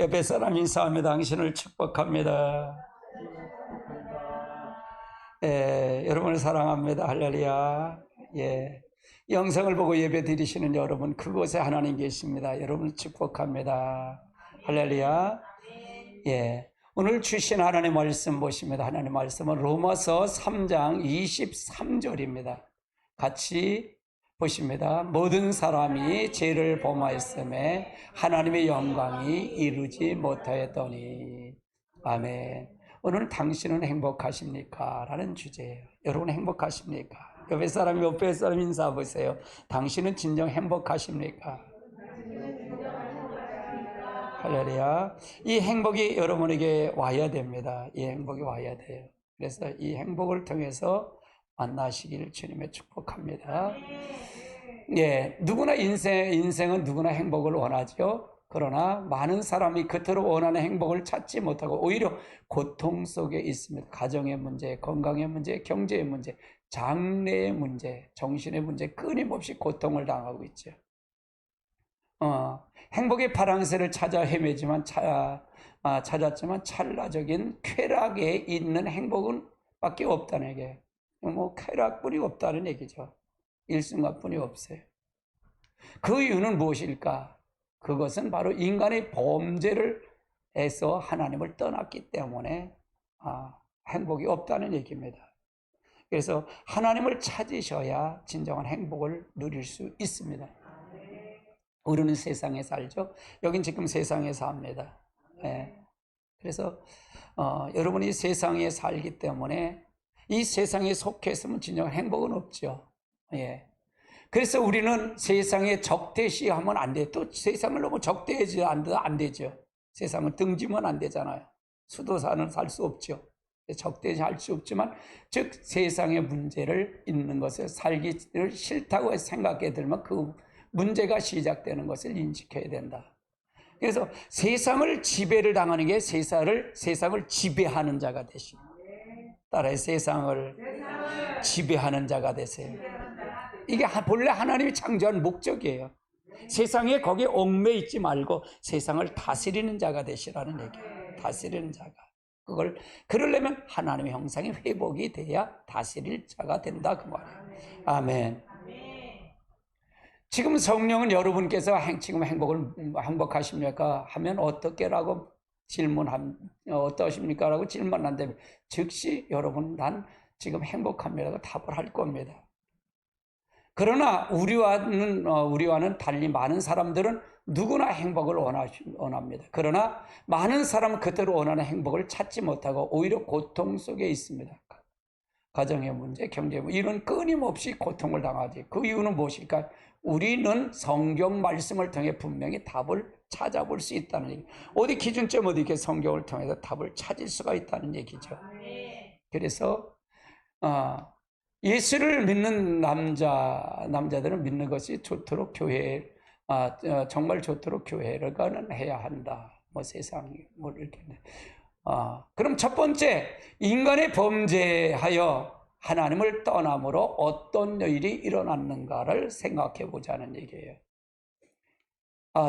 옆에 사람 인사하며 당신을 축복합니다. 여러분을 사랑합니다. 할렐루야. 예. 영상을 보고 예배 드리시는 여러분, 그곳에 하나님 계십니다. 여러분을 축복합니다. 할렐루야. 예. 오늘 주신 하나님의 말씀 보십니다. 하나님의 말씀은 로마서 3장 23절입니다. 같이 보십니다. 모든 사람이 죄를 범하였음에 하나님의 영광이 이루지 못하였더니. 아멘. 오늘 당신은 행복하십니까? 라는 주제예요. 여러분 행복하십니까? 옆에 사람 인사 보세요. 당신은 진정 행복하십니까? 할렐루야. 이 행복이 여러분에게 와야 됩니다. 이 행복이 와야 돼요. 그래서 이 행복을 통해서 만나시길 주님의 축복합니다. 예, 누구나 인생은 누구나 행복을 원하죠. 그러나 많은 사람이 그토록 원하는 행복을 찾지 못하고 오히려 고통 속에 있습니다. 가정의 문제, 건강의 문제, 경제의 문제, 장래의 문제, 정신의 문제, 끊임없이 고통을 당하고 있죠. 행복의 파랑새를 찾아 헤매지만 찾았지만 찰나적인 쾌락에 있는 행복은 밖에 없다는 얘기예요. 뭐 쾌락뿐이 없다는 얘기죠. 일순간뿐이 없어요. 그 이유는 무엇일까? 그것은 바로 인간의 범죄를 해서 하나님을 떠났기 때문에 행복이 없다는 얘기입니다. 그래서 하나님을 찾으셔야 진정한 행복을 누릴 수 있습니다. 우리는 세상에 살죠. 여긴 지금 세상에 삽니다. 예. 그래서 여러분이 세상에 살기 때문에 이 세상에 속해서는 진정한 행복은 없죠. 예. 그래서 우리는 세상에 적대시하면 안 돼. 또 세상을 너무 적대하지 안 되죠. 세상은 등지면 안 되잖아요. 수도사는 살 수 없죠. 적대시할 수 없지만, 즉 세상의 문제를 있는 것을 살기를 싫다고 생각해 들면 그 문제가 시작되는 것을 인식해야 된다. 그래서 세상을 지배를 당하는 게 세상을 지배하는 자가 되시고, 따라서 세상을 지배하는 자가 되세요. 이게 본래 하나님이 창조한 목적이에요. 세상에 거기에 얽매 있지 말고 세상을 다스리는 자가 되시라는 얘기예요. 다스리는 자가. 그러려면 하나님의 형상이 회복이 돼야 다스릴 자가 된다 그 말이에요. 아멘. 지금 성령은 여러분께서 지금 행복하십니까? 하면 어떻게라고 어떠십니까? 라고 질문한다면 즉시 여러분 난 지금 행복합니다라고 답을 할 겁니다. 그러나 우리와는 달리 많은 사람들은 누구나 행복을 원합니다. 그러나 많은 사람은 그대로 원하는 행복을 찾지 못하고 오히려 고통 속에 있습니다. 가정의 문제, 경제의 문제, 이런 끊임없이 고통을 당하지. 그 이유는 무엇일까요? 우리는 성경 말씀을 통해 분명히 답을 찾아볼 수 있다는 얘기. 어디 기준점 어디 성경을 통해서 답을 찾을 수가 있다는 얘기죠. 그래서 예수를 믿는 남자들은 믿는 것이 좋도록 정말 좋도록 교회를 해야 한다. 세상이 이렇게. 그럼 첫 번째, 인간의 범죄하여 하나님을 떠남으로 어떤 일이 일어났는가를 생각해 보자는 얘기예요.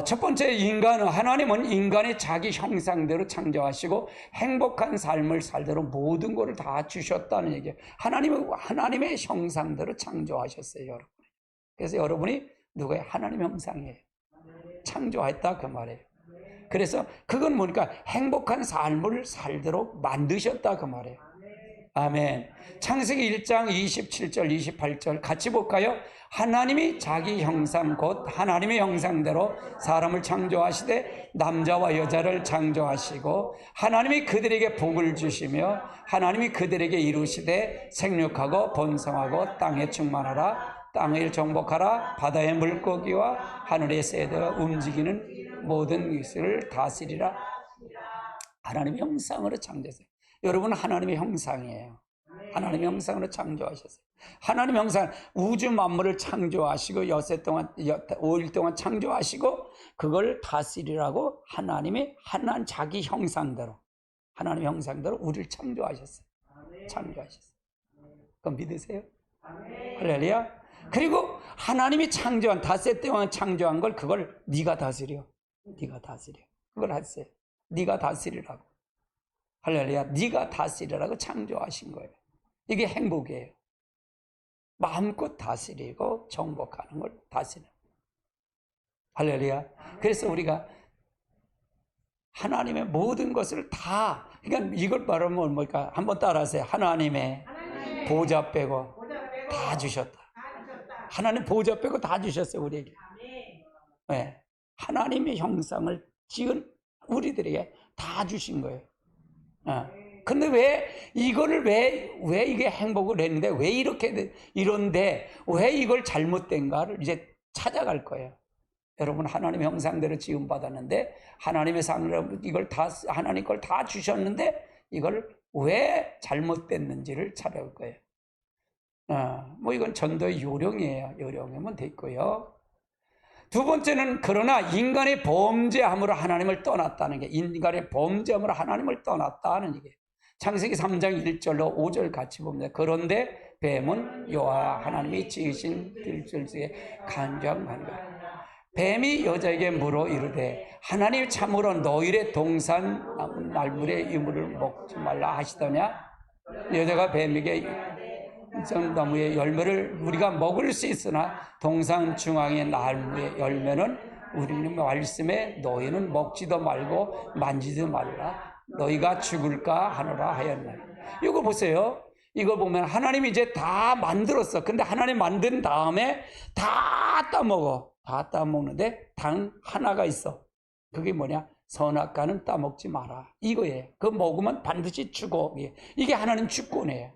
첫 번째, 하나님은 인간의 자기 형상대로 창조하시고 행복한 삶을 살도록 모든 것을 다 주셨다는 얘기예요. 하나님의 형상대로 창조하셨어요, 여러분. 그래서 여러분이 누구의 하나님의 형상이에요. 창조했다 그 말이에요. 그래서 그건 뭐니까 행복한 삶을 살도록 만드셨다 그 말이에요. 아멘. 창세기 1장 27절 28절 같이 볼까요? 하나님이 자기 형상 곧 하나님의 형상대로 사람을 창조하시되 남자와 여자를 창조하시고 하나님이 그들에게 복을 주시며 하나님이 그들에게 이루시되 생육하고 번성하고 땅에 충만하라 땅을 정복하라 바다의 물고기와 하늘의 새들과 움직이는 모든 것을 다스리라. 하나님의 형상으로 창조했어요. 여러분은 하나님의 형상이에요. 하나님의 형상으로 창조하셨어요. 하나님의 형상, 우주 만물을 창조하시고 5일 동안 창조하시고 그걸 다스리라고 하나님의 자기 형상대로 하나님의 형상대로 우리를 창조하셨어요. 창조하셨어요. 그럼 믿으세요? 할렐루야. 그리고 하나님이 닷새 동안 창조한 그걸 네가 다스려. 네가 다스려. 그걸 하세요. 네가 다스리라고. 할렐루야. 네가 다스리라고 창조하신 거예요. 이게 행복이에요. 마음껏 다스리고 정복하는 걸 다스리는. 할렐루야. 그래서 우리가 하나님의 모든 것을 다, 그러니까 이걸 말하면 뭘까? 한번 따라하세요. 하나님의 보좌 빼고 다 주셨다. 하나님 보좌 빼고 다 주셨어요, 우리에게. 네. 하나님의 형상을 지은 우리들에게 다 주신 거예요. 근데 왜 이거를 왜 이게 행복을 했는데 왜 이렇게 이런데 왜 이걸 잘못된가를 이제 찾아갈 거예요. 여러분, 하나님의 형상대로 지음 받았는데 하나님의 상으로 이걸 다 하나님 걸 다 주셨는데 이걸 왜 잘못됐는지를 찾아올 거예요. 뭐 이건 전도의 요령이에요. 요령이면 됐고요. 두 번째는 그러나 인간의 범죄함으로 하나님을 떠났다는 게, 인간의 범죄함으로 하나님을 떠났다는 얘기예요. 창세기 3장 1절로 5절 같이 봅니다. 그런데 뱀은 여호와 하나님이 지으신 들줄 중에 간장한가. 뱀이 여자에게 물어 이르되 하나님 참으로 너희의 동산 날물의 이물을 먹지 말라 하시더냐. 여자가 뱀에게 나무의 열매를 우리가 먹을 수 있으나 동산 중앙의 나무의 열매는 우리는 말씀에 너희는 먹지도 말고 만지도 말라 너희가 죽을까 하노라 하였나. 이거 보세요. 이거 보면 하나님이 이제 다 만들었어. 근데 하나님 만든 다음에 다 따먹어. 다 따먹는데 단 하나가 있어. 그게 뭐냐? 선악과는 따먹지 마라. 이거예요. 그거 먹으면 반드시 죽어. 이게 하나님 주권이에요.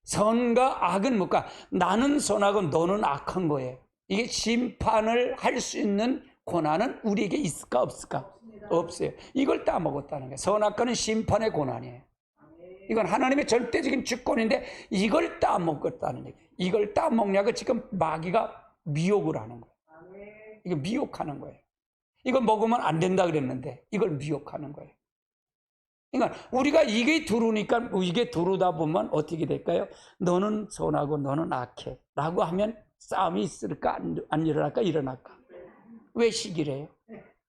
선과 악은 뭘까? 나는 선하고 너는 악한 거예요. 이게 심판을 할 수 있는 권한은 우리에게 있을까 없을까? 없어요. 이걸 따먹었다는 거예요. 선악과는 심판의 권한이에요. 이건 하나님의 절대적인 주권인데 이걸 따먹었다는 얘기예요. 이걸 따먹냐고 지금 마귀가 미혹을 하는 거예요. 이거 미혹하는 거예요. 이걸 먹으면 안 된다 그랬는데 이걸 미혹하는 거예요. 그러니까 우리가 이게 들어오니까 이게 들어오다 보면 어떻게 될까요? 너는 선하고 너는 악해 라고 하면 싸움이 있을까? 안 일어날까? 일어날까? 왜 시기래요?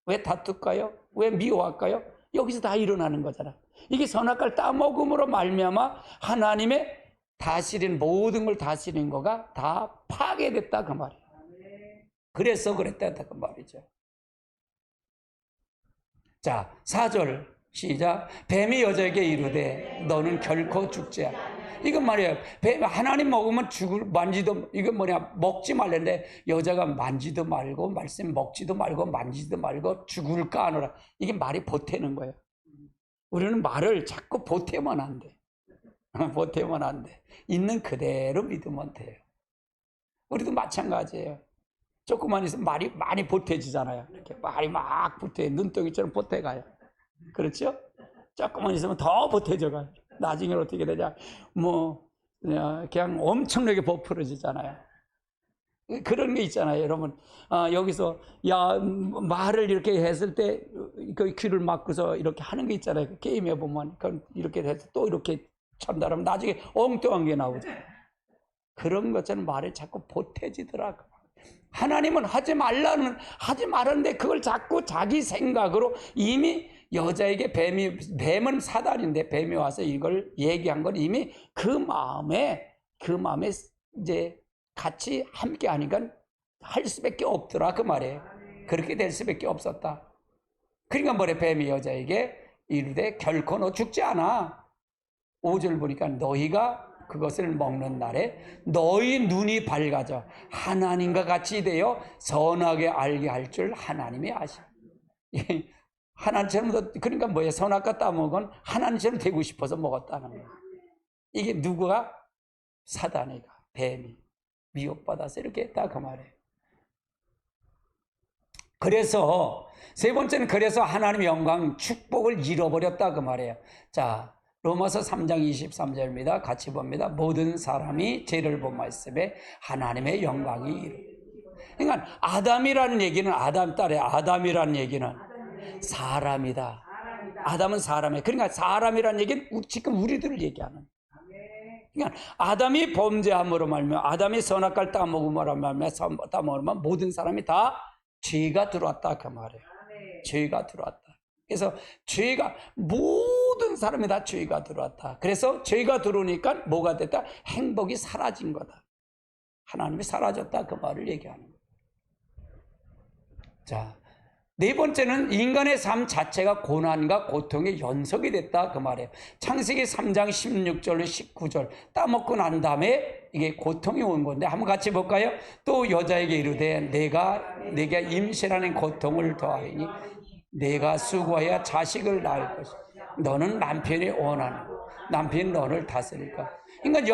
왜 다툴까요? 왜 미워할까요? 여기서 다 일어나는 거잖아. 이게 선악과를 따먹음으로 말미암아 하나님의 다스린 모든 걸 다스린 거가 다 파괴됐다 그 말이에요. 그래서 그랬다 그 말이죠. 자, 4절 시작. 뱀이 여자에게 이르되 너는 결코 죽지 않아. 이건 말이에요. 뱀 하나님 먹으면 죽을 만지도 이건 뭐냐 먹지 말랬는데 여자가 만지도 말고 말씀 먹지도 말고 만지도 말고 죽을까 하노라. 이게 말이 보태는 거예요. 우리는 말을 자꾸 보태면 안 돼. 보태면 안 돼. 있는 그대로 믿으면 돼요. 우리도 마찬가지예요. 조금만 있으면 말이 많이 보태지잖아요. 이렇게 말이 막 보태, 눈덩이처럼 보태가요. 그렇죠? 조금만 있으면 더 보태져가요. 나중에 어떻게 되냐? 그냥 엄청나게 부풀어지잖아요. 그런 게 있잖아요, 여러분. 여기서 말을 이렇게 했을 때 그 귀를 막고서 이렇게 하는 게 있잖아요. 게임에 보면 이렇게 해서 또 이렇게 전달하면 나중에 엉뚱한 게 나오죠. 그런 것처럼 말이 자꾸 보태지더라고. 하나님은 하지 말았는데 그걸 자꾸 자기 생각으로 이미 여자에게 뱀은 사단인데 뱀이 와서 이걸 얘기한 건 이미 그 마음에 이제 같이 함께 하니까 할 수밖에 없더라 그 말이에요. 그렇게 될 수밖에 없었다. 그러니까 뭐래? 뱀이 여자에게 이르되 결코 너 죽지 않아. 5절 보니까 너희가 그것을 먹는 날에 너희 눈이 밝아져 하나님과 같이 되어 선하게 알게 할 줄 하나님이 아시오. 하나님처럼, 그러니까 뭐예요? 선악과 따먹은 하나님처럼 되고 싶어서 먹었다는 거예요. 이게 누구가? 사단이가, 뱀이 미혹받아서 이렇게 했다 그 말이에요. 그래서 세 번째는 그래서 하나님의 영광 축복을 잃어버렸다 그 말이에요. 자, 로마서 3장 23절입니다. 같이 봅니다. 모든 사람이 죄를 본 말씀에 하나님의 영광이 이르. 그러니까 아담이라는 얘기는 아담 딸의 아담이라는 얘기는 사람이다. 아담은 사람이에요. 그러니까 사람이라는 얘기는 지금 우리들을 얘기하는. 그러니까 아담이 범죄함으로 말미암아 아담이 선악과를 따먹음으로 말미암아 모든 사람이 다 죄가 들어왔다 그 말이에요. 죄가 들어왔다. 그래서 죄가, 모든 사람이 다 죄가 들어왔다. 그래서 죄가 들어오니까 뭐가 됐다? 행복이 사라진 거다. 하나님이 사라졌다, 그 말을 얘기하는 거예요. 자, 네 번째는 인간의 삶 자체가 고난과 고통의 연속이 됐다, 그 말이에요. 창세기 3장 16절로 19절 따먹고 난 다음에 이게 고통이 온 건데 한번 같이 볼까요? 또 여자에게 이르되 내가 임신하는 고통을 더하니 내가 수고하여 자식을 낳을 것이다. 너는 남편이 원하는 남편이 너를 다스릴까? 그러니까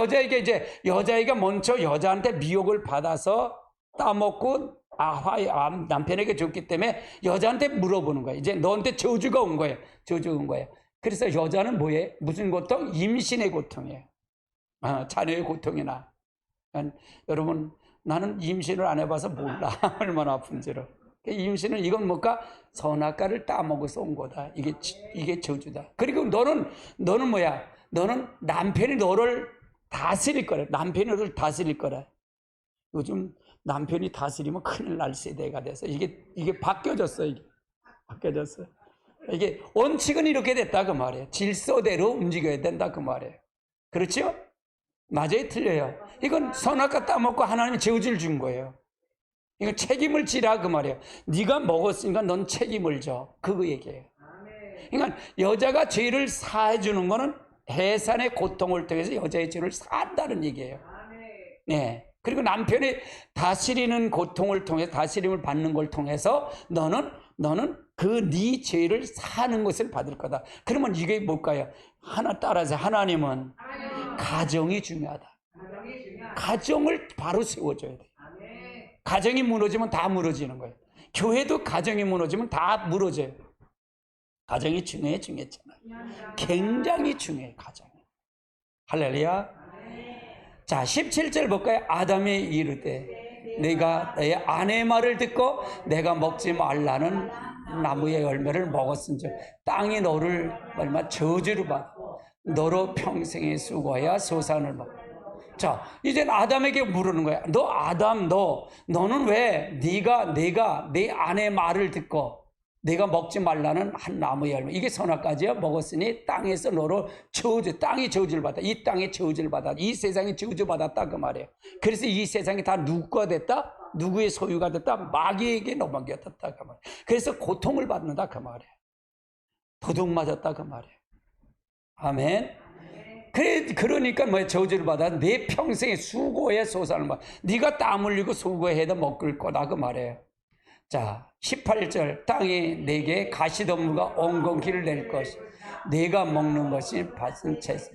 여자애가 먼저 여자한테 미혹을 받아서 따먹고 남편에게 줬기 때문에 여자한테 물어보는 거예요. 이제 너한테 저주가 온 거예요. 저주가 온 거예요. 그래서 여자는 뭐예요? 무슨 고통? 임신의 고통이에요. 자녀의 고통이나. 여러분, 나는 임신을 안 해봐서 몰라. 얼마나 아픈지를. 임신은 이건 뭘까? 선악과를 따먹어서 온 거다. 이게 저주다. 그리고 너는 뭐야? 너는 남편이 너를 다스릴 거라. 남편이 너를 다스릴 거라. 요즘 남편이 다스리면 큰일 날 세대가 돼서 이게 바뀌어졌어. 바뀌어졌어. 이게 원칙은 이렇게 됐다 그 말이에요. 질서대로 움직여야 된다 그 말이에요. 그렇죠? 맞아요, 틀려요? 이건 선악과 따먹고 하나님이 저주를 준 거예요. 이건 책임을 지라 그 말이에요. 네가 먹었으니까 넌 책임을 져. 그거 얘기예요. 그러니까 여자가 죄를 사해 주는 거는 해산의 고통을 통해서 여자의 죄를 사한다는 얘기예요. 네. 그리고 남편이 다스리는 고통을 통해서 다스림을 받는 걸 통해서 너는 그 네 죄를 사는 것을 받을 거다. 그러면 이게 뭘까요? 따라서 하나님은 가정이 중요하다. 가정을 바로 세워줘야 돼. 가정이 무너지면 다 무너지는 거예요. 교회도 가정이 무너지면 다 무너져요. 가정이 중요했잖아요. 굉장히 중요해, 가정이. 할렐루야. 자, 17절 볼까요? 아담이 이르되 내가 내 아내의 말을 듣고 내가 먹지 말라는 나무의 열매를 먹었은즉 땅이 너를 얼마 저주를 받아 너로 평생에 수고하여 소산을 받아. 자, 이젠 아담에게 물으는 거야. 너 아담, 너는 왜 내가 내 아내의 말을 듣고 내가 먹지 말라는 한 나무의 열매, 이게 선악과지요. 먹었으니 땅에서 너로 땅이 저주를 받아. 이 땅에 저주를 받아. 이 세상이 저주받았다 그 말이에요. 그래서 이 세상이 다 누구가 됐다? 누구의 소유가 됐다? 마귀에게 넘겨졌다 그 말이에요. 그래서 고통을 받는다 그 말이에요. 도둑 맞았다 그 말이에요. 아멘. 그러니까 저주를 받아 내 평생에 수고에 소산을 받아. 네가 땀 흘리고 수고해도 먹을 거다 그 말이에요. 자, 18절 땅이 내게 가시덤불과 엉겅퀴를 낼 것이 내가 먹는 것이 밭은 채소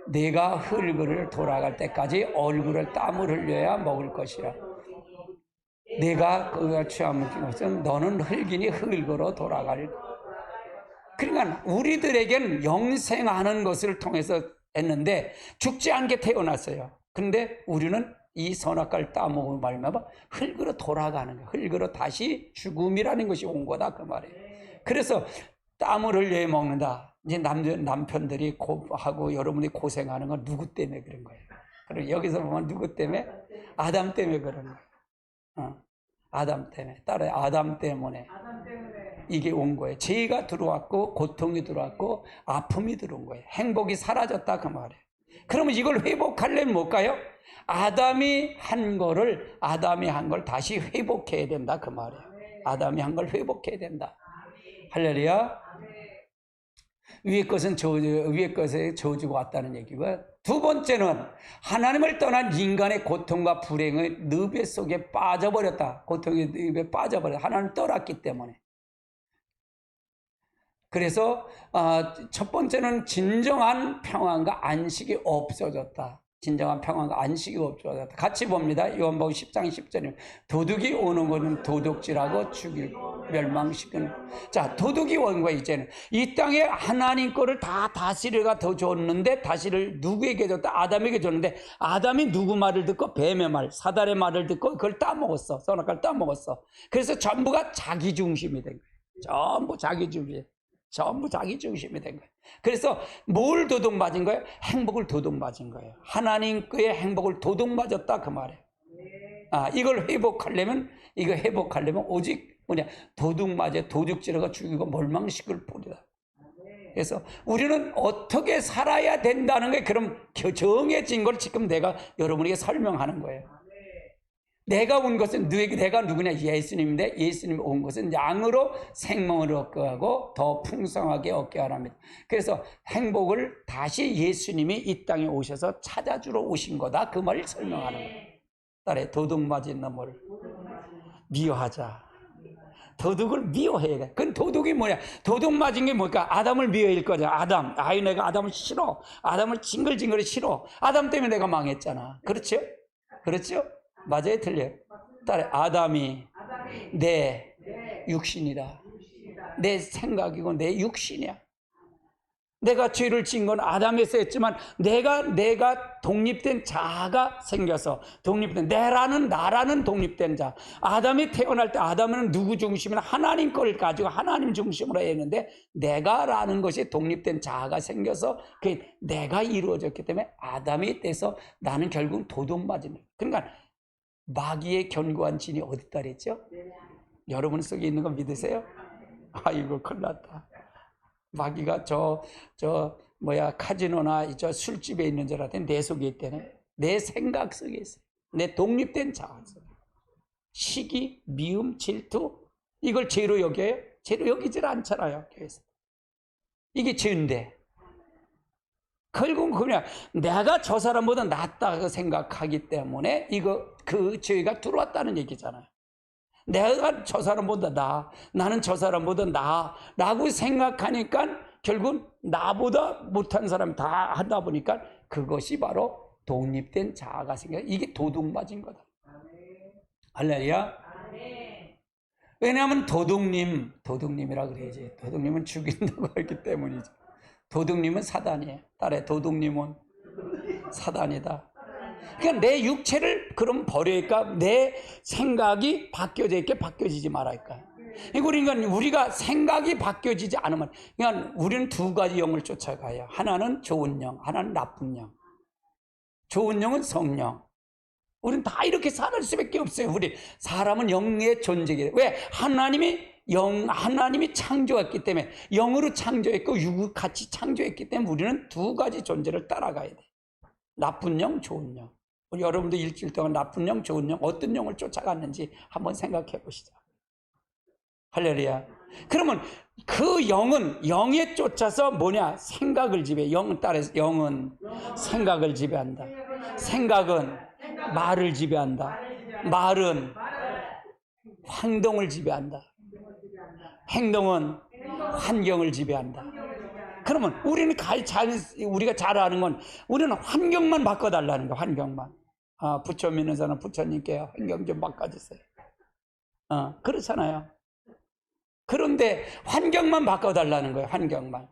내가 흙으로 돌아갈 때까지 얼굴을 땀을 흘려야 먹을 것이라. 내가 그가 취함을 것은 너는 흙이니 흙으로 돌아갈. 그러니까 우리들에겐 영생하는 것을 통해서 했는데 죽지 않게 태어났어요. 그런데 우리는 이 선악과를 따먹은 말미암아 흙으로 돌아가는 거예요. 흙으로 다시 죽음이라는 것이 온 거다 그 말이에요. 그래서 땀을 흘려 먹는다. 이제 남편들이 하고 여러분이 고생하는 건 누구 때문에 그런 거예요. 그리고 여기서 보면 누구 때문에? 아담 때문에 그런 거예요. 아담 때문에. 따라요. 아담 때문에 이게 온 거예요. 죄가 들어왔고 고통이 들어왔고 아픔이 들어온 거예요. 행복이 사라졌다 그 말이에요. 그러면 이걸 회복하려면 뭘까요? 아담이 한 걸 다시 회복해야 된다 그 말이에요. 아담이 한 걸 회복해야 된다. 할렐루야. 위의 것에 저주가 왔다는 얘기고요. 두 번째는 하나님을 떠난 인간의 고통과 불행의 늪 속에 빠져버렸다. 고통의 늪에 빠져버렸다. 하나님을 떠났기 때문에. 그래서 첫 번째는 진정한 평안과 안식이 없어졌다. 진정한 평안과 안식이 없어졌다. 같이 봅니다. 요한복음 10장 10절에 도둑이 오는 것은 도둑질하고 죽이고 멸망시키는. 자, 도둑이 온 거야. 이제는 이 땅에 하나님 거를 다 다스리가 더 줬는데 다시를 누구에게 줬다? 아담에게 줬는데 아담이 누구 말을 듣고 뱀의 말, 사단의 말을 듣고 그걸 따먹었어. 선악과를 따먹었어. 그래서 전부가 자기 중심이 된 거예요. 전부 자기 중심이 된 거예요. 그래서 뭘 도둑맞은 거예요? 행복을 도둑맞은 거예요. 하나님 거의 행복을 도둑맞았다 그 말이에요. 이걸 회복하려면 오직 뭐냐, 도둑 맞아 도둑질하고 죽이고 몰망시킬 뿌리다. 그래서 우리는 어떻게 살아야 된다는 게 그럼 정해진 걸 지금 내가 여러분에게 설명하는 거예요. 내가 온 것은 내가 누구냐? 예수님인데 예수님이 온 것은 양으로 생명을 얻게 하고 더 풍성하게 얻게 하랍니다. 그래서 행복을 다시 예수님이 이 땅에 오셔서 찾아주러 오신 거다. 그 말을 설명하는 거예요. 딸에 도둑 맞은 놈을 미워하자. 도둑을 미워해야 돼. 그건 도둑이 뭐냐? 도둑 맞은 게 뭘까? 아담을 미워할 거잖아. 아담. 내가 아담을 싫어. 아담을 징글징글 싫어. 아담 때문에 내가 망했잖아. 그렇죠? 그렇죠? 맞아요? 틀려요? 딸, 아담이 내 육신이다. 내 생각이고 내 육신이야. 내가 죄를 지은 건 아담에서 했지만 내가 독립된 자가 생겨서 독립된 나라는 독립된 자. 아담이 태어날 때 아담은 누구 중심이나 하나님 걸 가지고 하나님 중심으로 했는데 내가라는 것이 독립된 자가 생겨서 그 내가 이루어졌기 때문에 아담이 돼서 나는 결국 도둑 맞은 거예요. 그러니까 마귀의 견고한 진이 어디다 그랬죠? 여러분 속에 있는 거 믿으세요? 아이고 큰일 났다. 마귀가 카지노나 저 술집에 있는 줄 알았더니 내 속에 있다네. 내 생각 속에 있어요. 내 독립된 자아 속에. 시기, 미움, 질투 이걸 죄로 여겨요? 죄로 여기질 않잖아요. 교회에서. 이게 죄인데 결국은 그냥 내가 저 사람보다 낫다고 생각하기 때문에 그 죄가 들어왔다는 얘기잖아요. 내가 저 사람보다 나는 저 사람보다 라고 생각하니까 결국 나보다 못한 사람이 다 하다 보니까 그것이 바로 독립된 자아가 생겨요. 이게 도둑 맞은 거다. 할렐루야. 왜냐하면 도둑님이라 그래야지. 도둑님은 죽인다고 했기 때문이죠. 도둑님은 사단이에요. 딸의 도둑님은 사단이다. 그러니까 내 육체를 그럼 버려야니까 내 생각이 바뀌어져 있게 바뀌어지지 말아야니까. 그러니까 우리가 생각이 바뀌어지지 않으면 그러니까 우리는 두 가지 영을 쫓아가요. 하나는 좋은 영, 하나는 나쁜 영. 좋은 영은 성령. 우리는 다 이렇게 살 수밖에 없어요. 우리 사람은 영의 존재이에요. 왜? 하나님이 창조했기 때문에 영으로 창조했고 육을 같이 창조했기 때문에 우리는 두 가지 존재를 따라가야 돼. 나쁜 영, 좋은 영. 우리 여러분도 일주일 동안 나쁜 영, 좋은 영, 어떤 영을 쫓아갔는지 한번 생각해 보시죠. 할렐루야. 그러면 그 영은 영에 쫓아서 뭐냐? 생각을 지배해. 영 따라서 영은 생각을 지배한다. 생각은 말을 지배한다. 말은 행동을 지배한다. 행동은 환경을 지배한다. 그러면 우리가 잘 아는 건 우리는 환경만 바꿔달라는 거야. 환경만. 부처 믿는 사람 부처님께 환경 좀 바꿔주세요. 그렇잖아요. 그런데 환경만 바꿔달라는 거예요. 환경만.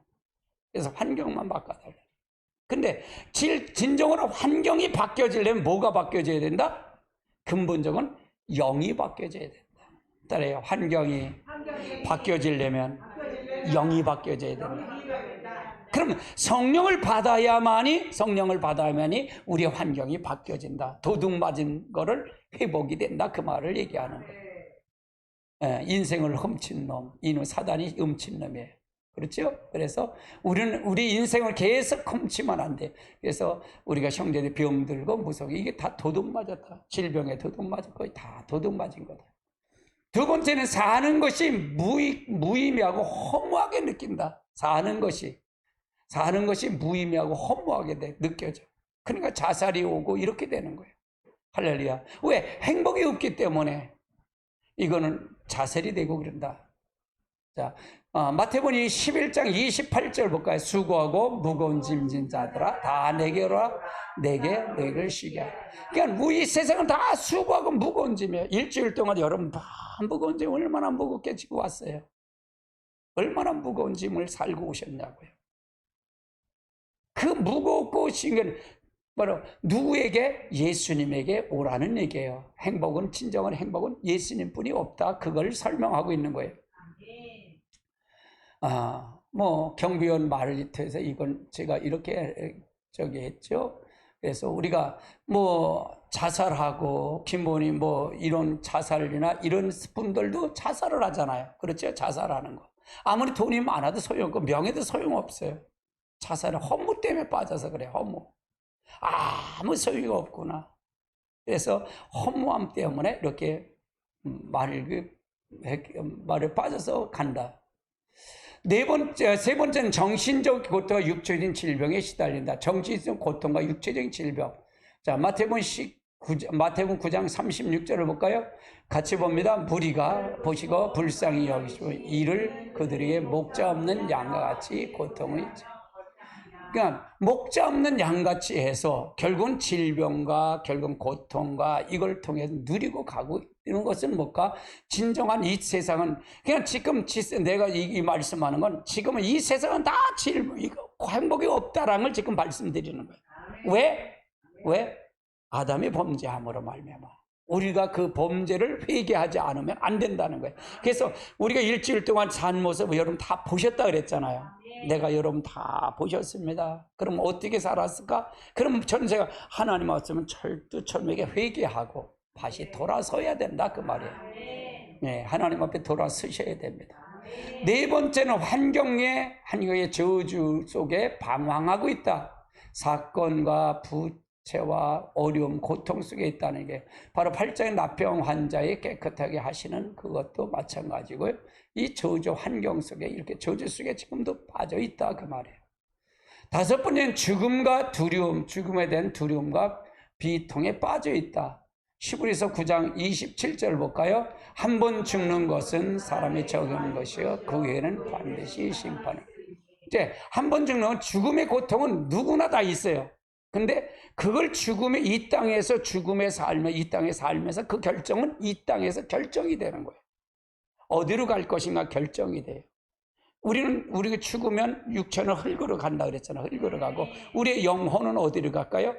그래서 환경만 바꿔달라. 근데 진정으로 환경이 바뀌어지려면 뭐가 바뀌어져야 된다? 근본적인 영이 바뀌어져야 된다. 따라요. 환경이 바뀌어지려면 영이 바뀌어져야 된다. 그러면 성령을 받아야만이 우리의 환경이 바뀌어진다. 도둑 맞은 거를 회복이 된다. 그 말을 얘기하는 거예요. 인생을 훔친 놈, 이는 사단이 훔친 놈이에요. 그렇죠? 그래서 우리 인생을 계속 훔치면 안 돼. 그래서 우리가 형제들 병들고 무서워. 이게 다 도둑 맞았다. 질병에 도둑 맞은 거의 다 도둑 맞은 거다. 두 번째는 사는 것이 무의미하고 허무하게 느낀다. 사는 것이 무의미하고 허무하게 느껴져. 그러니까 자살이 오고 이렇게 되는 거예요. 할렐루야. 왜? 행복이 없기 때문에 이거는 자살이 되고 그런다. 자, 마태복음 11장 28절 볼까요? 수고하고 무거운 짐진 자들아 다 내게로 와. 내게 너희를 쉬게 하라. 그러니까 우리 세상은 다 수고하고 무거운 짐이에요. 일주일 동안 여러분 다 무거운 짐 얼마나 무겁게 지고 왔어요. 얼마나 무거운 짐을 살고 오셨냐고요. 그 무겁고 오신 건 바로 누구에게? 예수님에게 오라는 얘기예요. 진정한 행복은 예수님뿐이 없다. 그걸 설명하고 있는 거예요. 경비원 말을 통해서 이건 제가 이렇게 했죠. 그래서 우리가 자살하고 김본희 뭐 이런 자살이나 이런 분들도 자살을 하잖아요. 그렇죠? 자살하는 거. 아무리 돈이 많아도 소용없고 명예도 소용없어요. 자살은 허무 때문에 빠져서 그래. 허무. 아무 소용이 없구나. 그래서 허무함 때문에 이렇게 말을 빠져서 간다. 세 번째는 정신적 고통과 육체적인 질병에 시달린다. 정신적 고통과 육체적인 질병. 자, 마태복음 9장 36절을 볼까요? 같이 봅니다. 무리가 보시고 불쌍히 여기시고 이를 그들에게 목자 없는 양과 같이 고통을 있죠. 그러니까 목자 없는 양같이 해서 결국은 질병과 결국은 고통과 이걸 통해서 누리고 가고 있는 것은 뭘까? 진정한 이 세상은 그냥 지금 내가 이 말씀하는 건 지금은 이 세상은 다 질병, 행복이 없다라는 걸 지금 말씀드리는 거예요. 왜? 아담이 범죄함으로 말미암아. 우리가 그 범죄를 회개하지 않으면 안 된다는 거예요. 그래서 우리가 일주일 동안 산 모습 여러분 다 보셨다 그랬잖아요. 내가 여러분 다 보셨습니다. 그럼 어떻게 살았을까? 그럼 전세가 하나님 왔으면 철두철미하게 회개하고 다시 돌아서야 된다 그 말이에요. 네, 하나님 앞에 돌아서셔야 됩니다. 네 번째는 환경의 저주 속에 방황하고 있다. 사건과 부채와 어려움, 고통 속에 있다는 게 바로 8장의 나병 환자에 깨끗하게 하시는 그것도 마찬가지고요. 이 저주 환경 속에 이렇게 저주 속에 지금도 빠져 있다 그 말이에요. 다섯 번째는 죽음과 두려움, 죽음에 대한 두려움과 비통에 빠져 있다. 히브리서 9장 27절 볼까요? 한 번 죽는 것은 사람이 적은 것이요 그 후에는 반드시 심판이. 이제 한 번 죽는 죽음의 고통은 누구나 다 있어요. 근데 그걸 이 땅에 살면서 그 결정은 이 땅에서 결정이 되는 거예요. 어디로 갈 것인가 결정이 돼요. 우리가 죽으면 육체는 흙으로 간다 그랬잖아요. 흙으로 가고 우리의 영혼은 어디로 갈까요?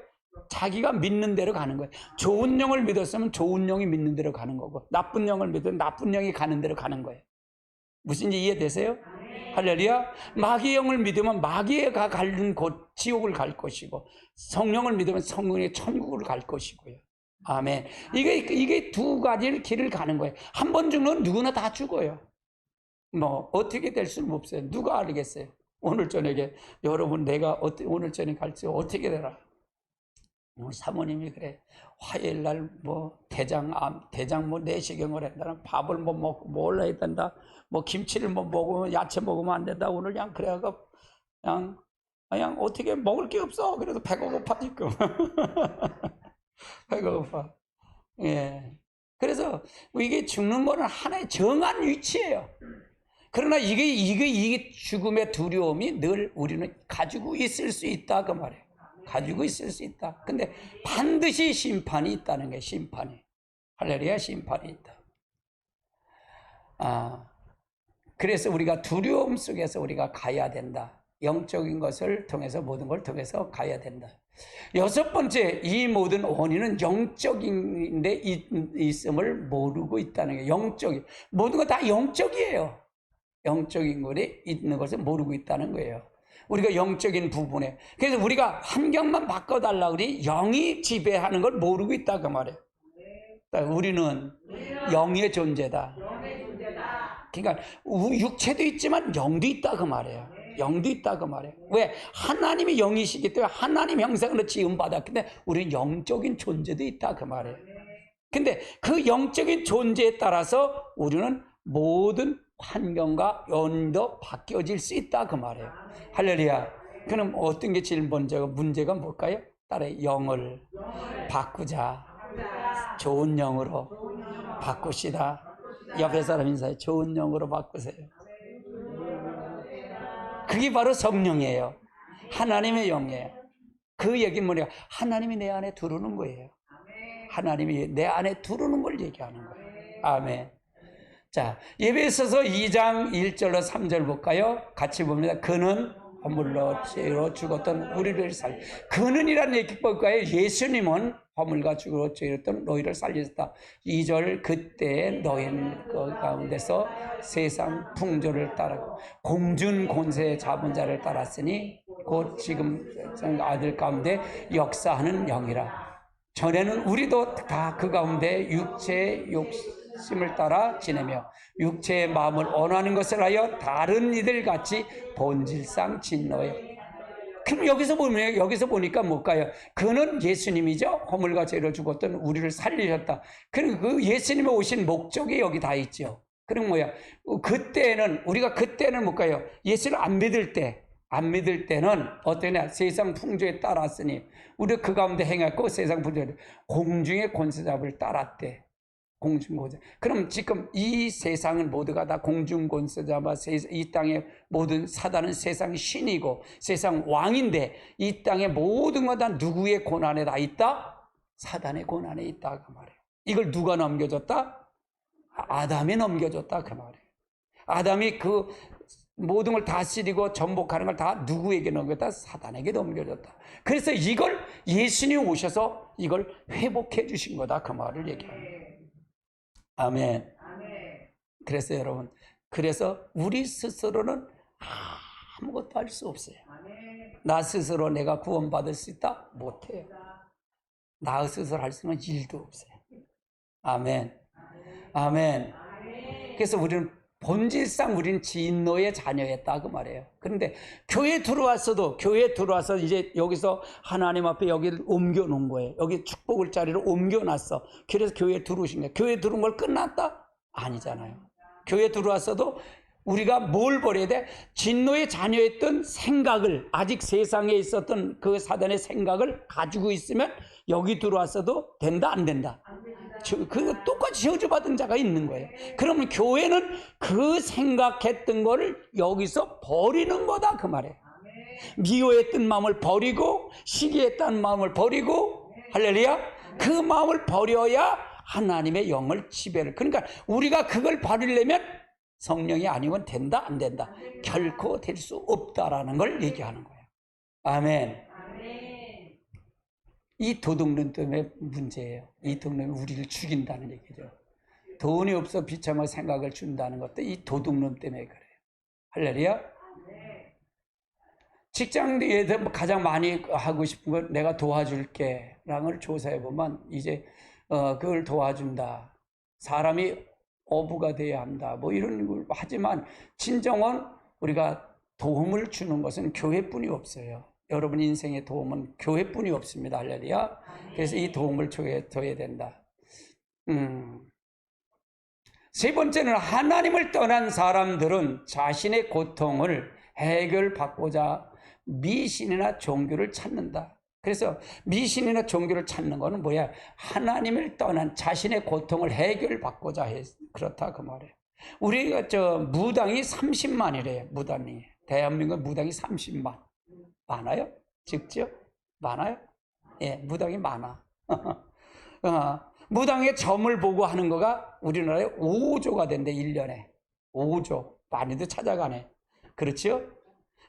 자기가 믿는 대로 가는 거예요. 좋은 영을 믿었으면 좋은 영이 믿는 대로 가는 거고 나쁜 영을 믿으면 나쁜 영이 가는 대로 가는 거예요. 무슨지 이해되세요? 할렐루야. 마귀의 영을 믿으면 마귀가 가는 곳 지옥을 갈 것이고 성령을 믿으면 성령의 천국을 갈 것이고요. 아멘. 이게 두 가지 길을 가는 거예요. 한 번 죽는 누구나 다 죽어요. 뭐 어떻게 될 수는 없어요. 누가 알겠어요? 오늘 저녁에 여러분 내가 오늘 저녁에 갈지 어떻게 되나? 사모님이 그래. 화요일 날 뭐 대장 뭐 내시경을 한다는 밥을 뭐 먹고 뭘 해야 된다. 뭐 김치를 뭐 먹으면 야채 먹으면 안 된다. 오늘 그냥 그래가 그냥 어떻게 먹을 게 없어. 그래도 배가 고파 지금. 배가 고파. 예. 그래서 이게 죽는 거는 하나의 정한 위치예요. 그러나 이게 죽음의 두려움이 늘 우리는 가지고 있을 수 있다 그 말이에요. 가지고 있을 수 있다. 근데 반드시 심판이 있다는 거예요. 심판이. 할렐루야. 심판이 있다. 그래서 우리가 두려움 속에서 우리가 가야 된다. 영적인 것을 통해서 모든 걸 통해서 가야 된다. 여섯 번째, 이 모든 원인은 영적인 데 있음을 모르고 있다는 거예요. 영적인. 모든 거 다 영적이에요. 영적인 것에 있는 것을 모르고 있다는 거예요. 우리가 영적인 부분에. 그래서 우리가 환경만 바꿔달라고 그러니 영이 지배하는 걸 모르고 있다 그 말이에요. 그러니까 우리는 영의 존재다. 그러니까 육체도 있지만 영도 있다 그 말이에요. 영도 있다 그 말이에요. 왜? 하나님이 영이시기 때문에 하나님 형상으로 지음받았기 때문에 우리는 영적인 존재도 있다 그 말이에요. 근데 그 영적인 존재에 따라서 우리는 모든 환경과 연도 바뀌어질 수 있다 그 말이에요. 할렐루야. 그럼 어떤 게 제일 먼저 문제가 뭘까요? 딸의 영을 바꾸자. 좋은 영으로 바꾸시다. 옆에 사람 인사해. 좋은 영으로 바꾸세요. 그게 바로 성령이에요. 하나님의 영이에요. 그 얘기는 뭐냐? 하나님이 내 안에 들어오는 거예요. 하나님이 내 안에 들어오는 걸 얘기하는 거예요. 아멘. 자, 에베소서 2장 1절로 3절 볼까요? 같이 봅니다. 그는 허물로 죄로 죽었던 우리를 그는이라는 얘기 볼까요? 예수님은 허물과 죄로 죽었던 너희를 살리셨다. 2절 그때 너희는 그 가운데서 세상 풍조를 따르고 공준 권세 잡은 자를 따랐으니 곧 지금 아들 가운데 역사하는 영이라. 전에는 우리도 다 그 가운데 육체의 욕심을 따라 지내며 육체의 마음을 원하는 것을 하여 다른 이들 같이 본질상 진노해. 그럼 여기서 보니까 뭘까요? 그는 예수님이죠. 허물과 죄로 죽었던 우리를 살리셨다. 그 예수님이 오신 목적이 여기 다 있죠. 그럼 뭐야? 우리가 그때는 뭘까요? 예수를 안 믿을 때는 어떠냐? 세상 풍조에 따랐으니 우리가 그 가운데 행했고 세상 풍조에 공중의 권세잡을 따랐대. 공중권세. 그럼 지금 이 세상은 모두가 다 공중권세자와 이 땅의 모든 사단은 세상 신이고 세상 왕인데 이 땅의 모든 것 다 누구의 권한에 다 있다? 사단의 권한에 있다 그 말이에요. 이걸 누가 넘겨줬다? 아담이 넘겨줬다 그 말이에요. 아담이 그 모든 걸 다스리고 전복하는 걸 다 누구에게 넘겼다? 사단에게 넘겨줬다. 그래서 이걸 예수님이 오셔서 이걸 회복해 주신 거다 그 말을 얘기합니다. 아멘. 그래서 여러분, 우리 스스로는 아무것도 할 수 없어요. 나 스스로 내가 구원받을 수 있다? 못해요. 나 스스로 할 수 있는 일도 없어요. 아멘. 아멘. 그래서 우리는 본질상 우리는 진노의 자녀였다 그 말이에요. 그런데 교회에 들어와서 이제 여기서 하나님 앞에 여기를 옮겨놓은 거예요. 여기 축복을 자리를 옮겨놨어. 그래서 교회에 들어오신 거예요. 교회에 들어온 걸 끝났다? 아니잖아요. 교회에 들어왔어도 우리가 뭘 버려야 돼? 진노의 자녀였던 생각을, 아직 세상에 있었던 그 사단의 생각을 가지고 있으면 여기 들어왔어도 된다 안 된다? 그 똑같이 저주받은 자가 있는 거예요. 그러면 교회는 그 생각했던 거를 여기서 버리는 거다 그 말이에요. 미워했던 마음을 버리고 시기했던 마음을 버리고, 할렐루야, 그 마음을 버려야 하나님의 영을 지배를. 그러니까 우리가 그걸 버리려면 성령이 아니면 된다 안 된다? 결코 될 수 없다라는 걸 얘기하는 거예요. 아멘. 이 도둑놈 때문에 문제예요. 이 도둑놈이 우리를 죽인다는 얘기죠. 돈이 없어 비참한 생각을 준다는 것도 이 도둑놈 때문에 그래요. 할렐루야. 직장 내에서 가장 많이 하고 싶은 건 내가 도와줄게 라는 걸 조사해 보면 이제 그걸 도와준다. 사람이 어부가 돼야 한다. 뭐 이런 걸 하지만 진정한 우리가 도움을 주는 것은 교회뿐이 없어요. 여러분 인생의 도움은 교회뿐이 없습니다. 할렐루야. 그래서 이 도움을 줘야 된다. 세 번째는 하나님을 떠난 사람들은 자신의 고통을 해결받고자 미신이나 종교를 찾는다. 그래서 미신이나 종교를 찾는 거는 뭐야? 하나님을 떠난 자신의 고통을 해결받고자 해. 그렇다 그 말이에요. 우리가 무당이 30만이래요. 무당이. 대한민국 무당이 30만. 많아요? 직접? 많아요? 예, 무당이 많아. 무당의 점을 보고 하는 거가 우리나라에 5조가 된대, 1년에. 5조. 많이도 찾아가네. 그렇죠?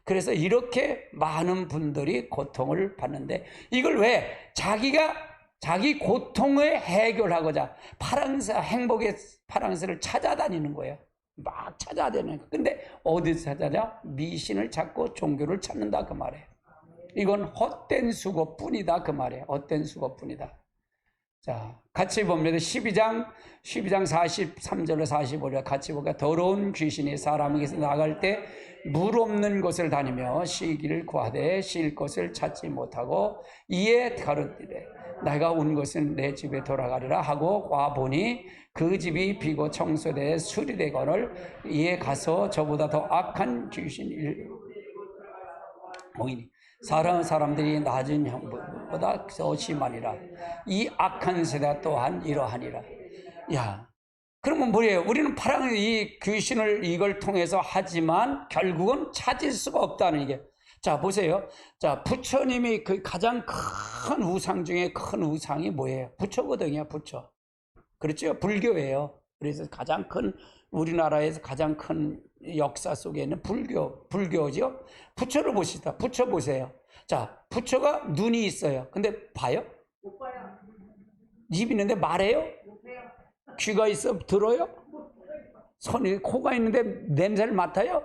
그래서 이렇게 많은 분들이 고통을 받는데, 이걸 왜? 자기 고통을 해결하고자 행복의 파랑새를 찾아다니는 거예요. 막 찾아다니는 거예요. 근데 어디서 찾아냐? 미신을 찾고 종교를 찾는다 그 말이에요. 이건 헛된 수고뿐이다 그 말이에요. 헛된 수고뿐이다. 자, 같이 봅니다. 12장 43절로 45절 같이 볼까요? 더러운 귀신이 사람에게서 나갈 때 물 없는 곳을 다니며 쉬기를 구하되 쉴 곳을 찾지 못하고 이에 가로되 내가 온 것은 내 집에 돌아가리라 하고 와보니 그 집이 비고 청소되어 수리되거늘 이에 가서 저보다 더 악한 귀신이 모이니 사람들이 낮은 형보다 더 심하니라. 이 악한 세대 또한 이러하니라. 야, 그러면 뭐예요? 우리는 이 귀신을 이걸 통해서 하지만 결국은 찾을 수가 없다는 게. 자, 보세요. 자, 부처님이 그 가장 큰 우상 중에 큰 우상이 뭐예요? 부처거든요, 부처. 그렇죠? 불교예요. 그래서 우리나라에서 가장 큰 역사 속에 있는 불교죠? 부처를 보시다. 부처 보세요. 자, 부처가 눈이 있어요. 근데 봐요? 못 봐요. 입 있는데 말해요? 못 해요. 귀가 있어 들어요? 코가 있는데 냄새를 맡아요?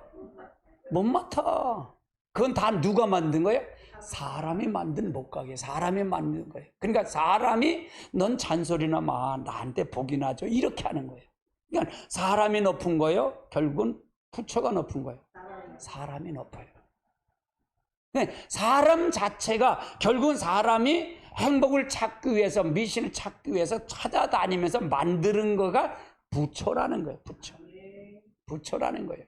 못 맡아. 그건 다 누가 만든 거예요? 사람이 만든 못 가게, 사람이 만든 거예요. 그러니까 사람이 넌 잔소리나 마, 나한테 복이나 줘, 이렇게 하는 거예요. 그러니까 사람이 높은 거예요. 결국은 부처가 높은 거예요. 사람이 높아요. 사람 자체가 결국은 사람이 행복을 찾기 위해서, 미신을 찾기 위해서 찾아다니면서 만드는 거가 부처라는 거예요. 부처라는 거예요.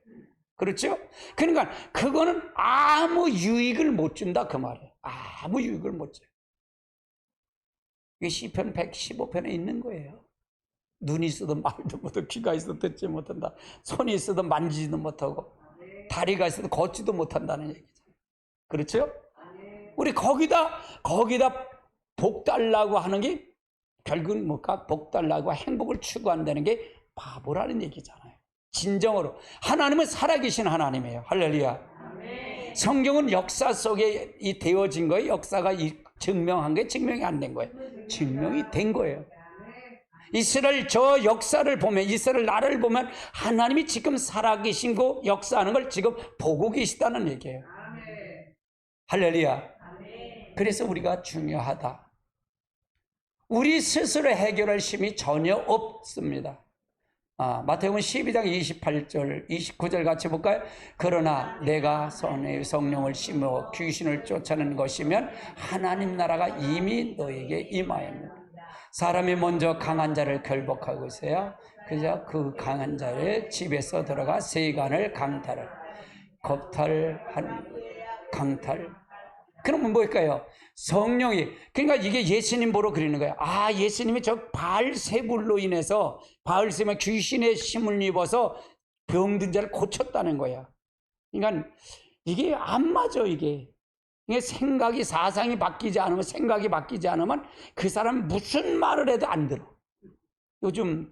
그렇죠? 그러니까 그거는 아무 유익을 못 준다 그 말이에요. 아무 유익을 못 줘요. 이게 시편 115편에 있는 거예요. 눈이 있어도 말도 못하고, 귀가 있어도 듣지 못한다, 손이 있어도 만지지도 못하고, 다리가 있어도 걷지도 못한다는 얘기죠. 그렇죠? 우리 거기다 복 달라고 하는 게 결국은 뭘까? 복 달라고 행복을 추구한다는 게 바보라는 얘기잖아요. 진정으로 하나님은 살아계신 하나님이에요. 할렐루야. 성경은 역사 속에 이 되어진 거예요. 역사가 증명한 게 증명이 안 된 거예요. 증명이 된 거예요. 이스라엘 저 역사를 보면, 이스라엘 나라를 보면 하나님이 지금 살아계신 거, 역사하는 걸 지금 보고 계시다는 얘기예요. 할렐루야. 그래서 우리가 중요하다. 우리 스스로 해결할 힘이 전혀 없습니다. 마태복음 12장 28절, 29절 같이 볼까요? 그러나 내가 성령을 심어 귀신을 쫓아내는 것이면 하나님 나라가 이미 너에게 임하였느니라. 사람이 먼저 강한 자를 결박하고 있어요. 그래서 그 강한 자의 집에서 들어가 세간을 강탈. 그러면 뭘까요? 성령이, 그러니까 이게 예수님 보러 그리는 거예요. 예수님이 저 바알세불로 인해서, 바알세불 귀신의 힘을 입어서 병든 자를 고쳤다는 거야. 그러니까 이게 안 맞아. 이게 생각이, 사상이 바뀌지 않으면, 생각이 바뀌지 않으면 그 사람 무슨 말을 해도 안 들어. 요즘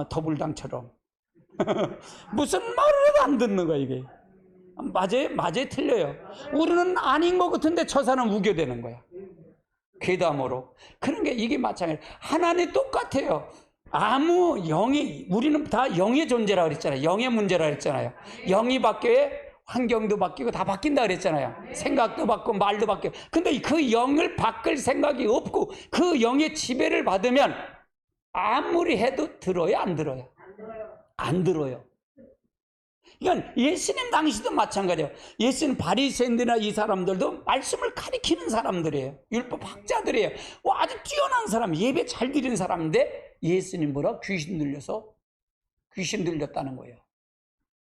더불당처럼 무슨 말을 해도 안 듣는 거야. 이게 맞아요, 틀려요. 우리는 아닌 것 같은데 저 사람 우겨대는 거야, 괴담으로. 그런 게 이게 마찬가지예요. 하나님 똑같아요. 아무 영이, 우리는 다 영의 존재라 그랬잖아요. 영의 문제라 그랬잖아요. 영이 바뀌어야 환경도 바뀌고 다 바뀐다 그랬잖아요. 생각도 바뀌고 말도 바뀌고. 근데 그 영을 바꿀 생각이 없고 그 영의 지배를 받으면 아무리 해도 들어요, 안 들어요? 안 들어요. 그러니까 예수님 당시도 마찬가지예요. 예수님 바리새인들이나 이 사람들도 말씀을 가리키는 사람들이에요. 율법 학자들이에요. 아주 뛰어난 사람, 예배 잘 드리는 사람인데 예수님 보라 귀신 들렸다는 거예요.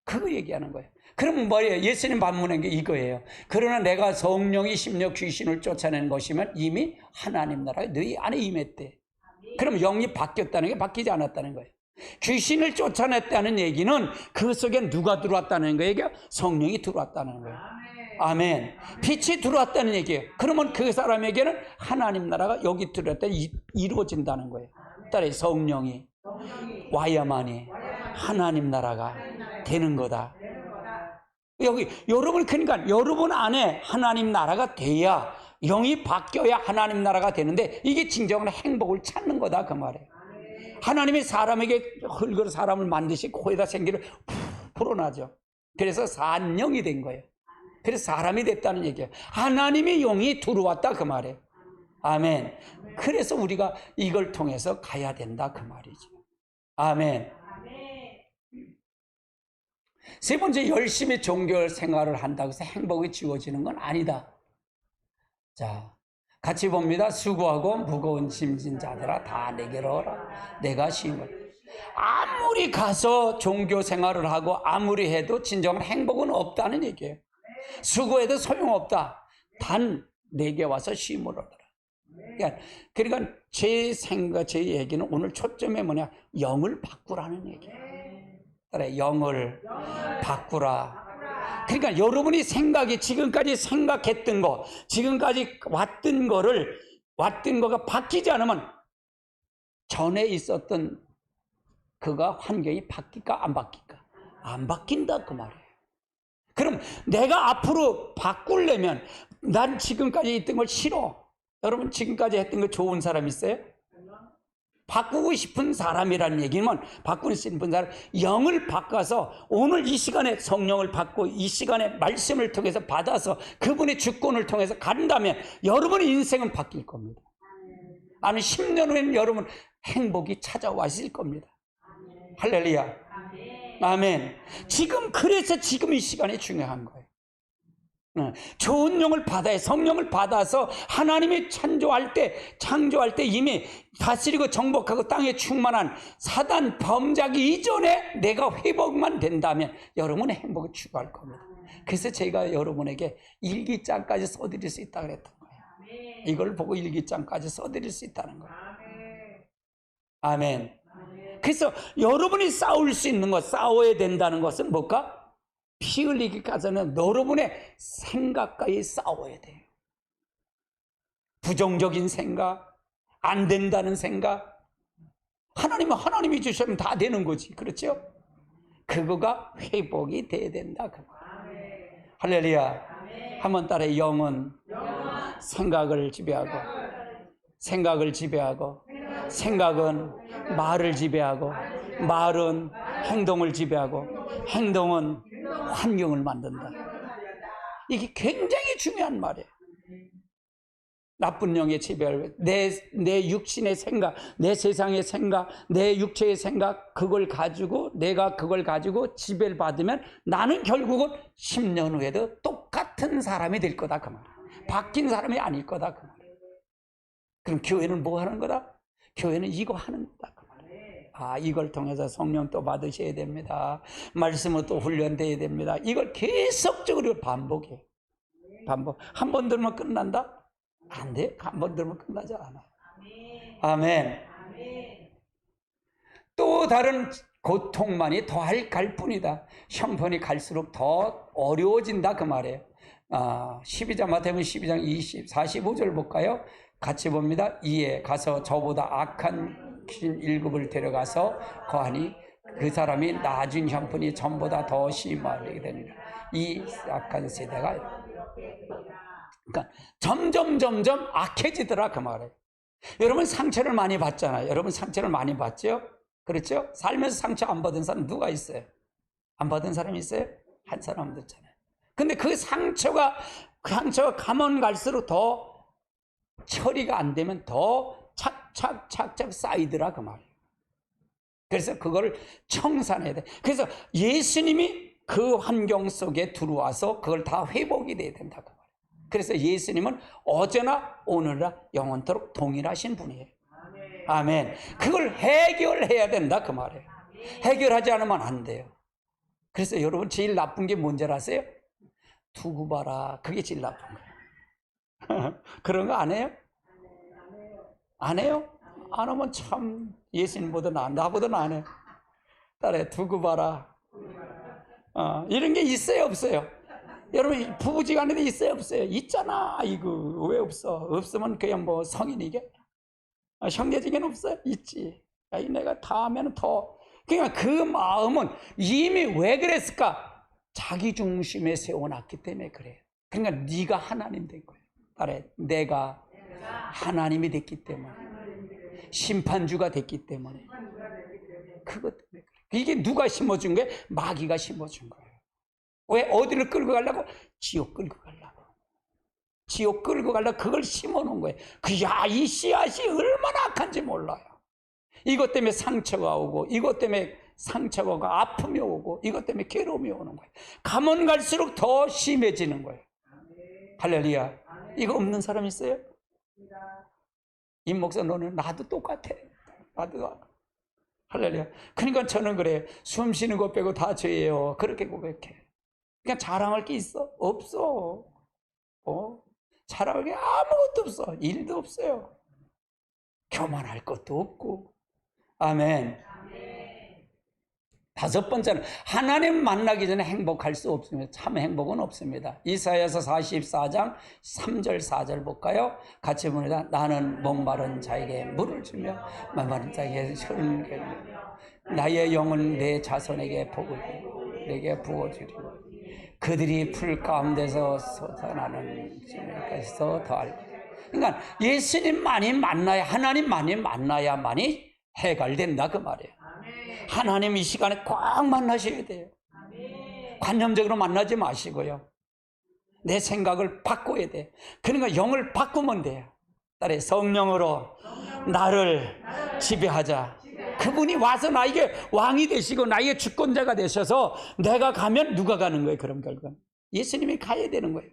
그거 얘기하는 거예요. 그러면 뭐예요? 예수님 반문한 게 이거예요. 그러나 내가 성령이 심려 귀신을 쫓아낸 것이면 이미 하나님 나라에 너희 안에 임했대. 그럼 영이 바뀌었다는 게 바뀌지 않았다는 거예요. 귀신을 쫓아냈다는 얘기는 그 속에 누가 들어왔다는 거예요? 성령이 들어왔다는 거예요. 아멘. 빛이 들어왔다는 얘기예요. 그러면 그 사람에게는 하나님 나라가 여기 들어왔다 이루어진다는 거예요. 따라서 성령이 와야만이 하나님 나라가 되는 거다. 여기 여러분, 그러니까 여러분 안에 하나님 나라가 돼야, 영이 바뀌어야 하나님 나라가 되는데, 이게 진정한 행복을 찾는 거다 그 말이에요. 하나님이 사람에게 흙으로 사람을 만드시 코에다 생기를 풀어놔죠. 그래서 산영이 된 거예요. 그래서 사람이 됐다는 얘기예요. 하나님의 영이 들어왔다 그 말이에요. 아멘. 그래서 우리가 이걸 통해서 가야 된다 그 말이죠. 아멘. 세 번째, 열심히 종교 생활을 한다고 해서 행복이 지워지는 건 아니다. 자, 같이 봅니다. 수고하고 무거운 짐진 자들아 다 내게로 오라. 내가 쉬운. 아무리 가서 종교 생활을 하고 아무리 해도 진정한 행복은 없다는 얘기예요. 수고해도 소용없다. 단 내게 와서 쉼을 얻어라. 그러니까 제 생각, 제 얘기는 오늘 초점이 뭐냐? 영을 바꾸라는 얘기예요. 영을 바꾸라. 그러니까 여러분이 생각이, 지금까지 생각했던 거, 지금까지 왔던 거가 바뀌지 않으면 전에 있었던 그가 환경이 바뀔까 안 바뀔까? 안 바뀐다 그 말이에요. 그럼 내가 앞으로 바꾸려면, 난 지금까지 있던 걸 싫어. 여러분 지금까지 했던 거 좋은 사람 있어요? 바꾸고 싶은 사람이라는 얘기는 바꾸고 싶은 사람, 영을 바꿔서 오늘 이 시간에 성령을 받고 이 시간에 말씀을 통해서 받아서 그분의 주권을 통해서 간다면 여러분의 인생은 바뀔 겁니다. 아니 10년 후에는 여러분 행복이 찾아와 있을 겁니다. 할렐루야. 아멘. 그래서 지금 이 시간이 중요한 거예요. 좋은 영을 받아야, 성령을 받아서 하나님이 창조할 때 이미 다스리고 정복하고 땅에 충만한 사단 범자기 이전에 내가 회복만 된다면 여러분의 행복을 추구할 겁니다. 그래서 제가 여러분에게 일기장까지 써드릴 수 있다고 그랬던 거예요. 이걸 보고 일기장까지 써드릴 수 있다는 거예요. 아멘. 그래서 여러분이 싸울 수 있는 것, 싸워야 된다는 것은 뭘까? 피 흘리기까지는 여러분의 생각과의 싸워야 돼요. 부정적인 생각, 안 된다는 생각. 하나님이 주시면 다 되는 거지. 그렇죠? 그거가 회복이 돼야 된다. 할렐루야. 한번 따라해. 영은 생각을 지배하고, 생각은 말을 지배하고, 말은 행동을 지배하고, 행동은 환경을 만든다. 이게 굉장히 중요한 말이에요. 나쁜 영의 지배를, 내 육신의 생각, 내 세상의 생각, 내 육체의 생각, 내가 그걸 가지고 지배를 받으면 나는 결국은 10년 후에도 똑같은 사람이 될 거다. 그 말. 바뀐 사람이 아닐 거다. 그 말. 그럼 교회는 뭐 하는 거다? 교회는 이거 하는 거다. 이걸 통해서 성령 또 받으셔야 됩니다. 말씀은 또 훈련돼야 됩니다. 이걸 계속적으로 반복해. 한 번 들으면 끝난다? 안 돼. 한 번 들으면 끝나지 않아. 아멘. 또 다른 고통만이 더할 갈 뿐이다. 형편이 갈수록 더 어려워진다. 그 말이에요. 12장, 마태복음 12장 45절 볼까요? 같이 봅니다. 이에 가서 저보다 악한 귀신 7을 데려가서 거하니 그 사람이 낮은 형편이 전보다 더 심하게 되니라. 이 악한 세대가 그러니까 점점 악해지더라. 그 말이에요. 여러분 상처를 많이 받잖아요. 여러분 상처를 많이 받죠? 그렇죠? 살면서 상처 안 받은 사람 누가 있어요? 안 받은 사람이 있어요? 한 사람도 있잖아요. 근데 그 상처가 가면 갈수록 더 처리가 안 되면 더 착착 쌓이더라. 그 말이에요. 그래서 그걸 청산해야 돼. 그래서 예수님이 그 환경 속에 들어와서 그걸 다 회복이 돼야 된다. 그 말이에요. 그래서 예수님은 어제나 오늘나 영원토록 동일하신 분이에요. 아멘. 그걸 해결해야 된다. 그 말이에요. 해결하지 않으면 안 돼요. 그래서 여러분 제일 나쁜 게 뭔지 아세요? 두고 봐라. 그게 제일 나쁜 거예요. 그런 거 안 해요? 안 해요? 안 하면 참 예수님보다 나보다 나네. 딸에 두고 봐라. 이런 게 있어요, 없어요? 여러분 부부지간에도 있어요, 없어요? 있잖아. 이거 왜 없어? 없으면 그냥 뭐 성인이게? 형제지간 없어요? 있지. 내가 다 하면 더. 그러니까 그 마음은 이미 왜 그랬을까? 자기 중심에 세워놨기 때문에 그래요. 그러니까 네가 하나님 된 거예요. 딸에 내가 하나님이 됐기 때문에, 심판주가 됐기 때문에, 그것 때문에 그래. 이게 누가 심어준 거예요? 마귀가 심어준 거예요. 왜? 어디를 끌고 가려고? 지옥 끌고 가려고. 지옥 끌고 가려고 그걸 심어놓은 거예요. 이 씨앗이 얼마나 악한지 몰라요. 이것 때문에 상처가 오고, 이것 때문에 상처가 오고, 아픔이 오고, 이것 때문에 괴로움이 오는 거예요. 가면 갈수록 더 심해지는 거예요. 할렐루야. 이거 없는 사람 있어요? 임 목사 너는 나도 똑같아. 나도. 할렐루야. 그러니까 저는 그래요. 숨 쉬는 것 빼고 다 죄예요. 그렇게 고백해. 그냥 자랑할 게 있어? 없어. 자랑할 게 아무것도 없어. 일도 없어요. 교만할 것도 없고. 아멘. 다섯 번째는 하나님 만나기 전에 행복할 수 없습니다. 참 행복은 없습니다. 이사야서 44장 3절 4절 볼까요? 같이 봅니다. 나는 목마른 자에게 물을 주며 메마른 자에게 혈을 주며 나의 영은 내 자손에게 복을 주고 내게 부어주리고 그들이 풀 가운데서 솟아나는 주님께서 더할 것이다. 그러니까 예수님만이 만나야, 하나님만이 만나야만이 해결된다 그 말이에요. 하나님 이 시간에 꼭 만나셔야 돼요. 관념적으로 만나지 마시고요. 내 생각을 바꿔야 돼. 그러니까 영을 바꾸면 돼요. 딸의 성령으로 나를 지배하자. 그분이 와서 나에게 왕이 되시고 나에게 주권자가 되셔서 내가 가면 누가 가는 거예요? 그럼 결국은 예수님이 가야 되는 거예요.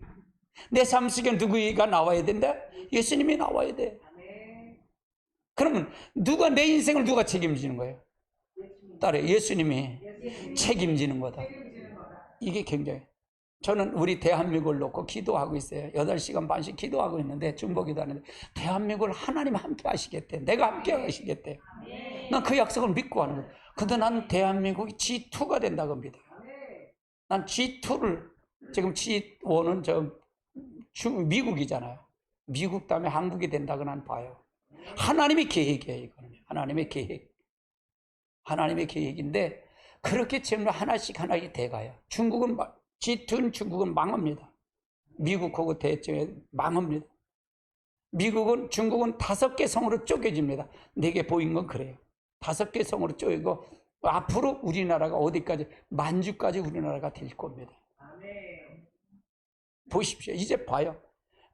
내 삶 속에 누구가 나와야 된다? 예수님이 나와야 돼. 그러면 누가 내 인생을 누가 책임지는 거예요? 딸의 예수님이 책임지는 거다. 이게 굉장히, 저는 우리 대한민국을 놓고 기도하고 있어요. 8시간 반씩 기도하고 있는데, 중보기도 하는데, 대한민국을 하나님 함께 하시겠대. 내가 함께 하시겠대. 난 그 약속을 믿고 하는 거예요. 근데 난 대한민국이 G2가 된다고 합니다. 난 G2를, 지금 G1은 미국이잖아요. 미국 다음에 한국이 된다고 난 봐요. 하나님의 계획이에요, 이거는. 하나님의 계획. 하나님의 계획인데, 그렇게 전부 하나씩 돼가요. G2는 중국은 망합니다. 미국하고 대체에 망합니다. 중국은 5개 성으로 쪼개집니다. 내게 보인 건 그래요. 5개 성으로 쪼개고, 앞으로 우리나라가 어디까지, 만주까지 우리나라가 될 겁니다. 보십시오. 이제 봐요.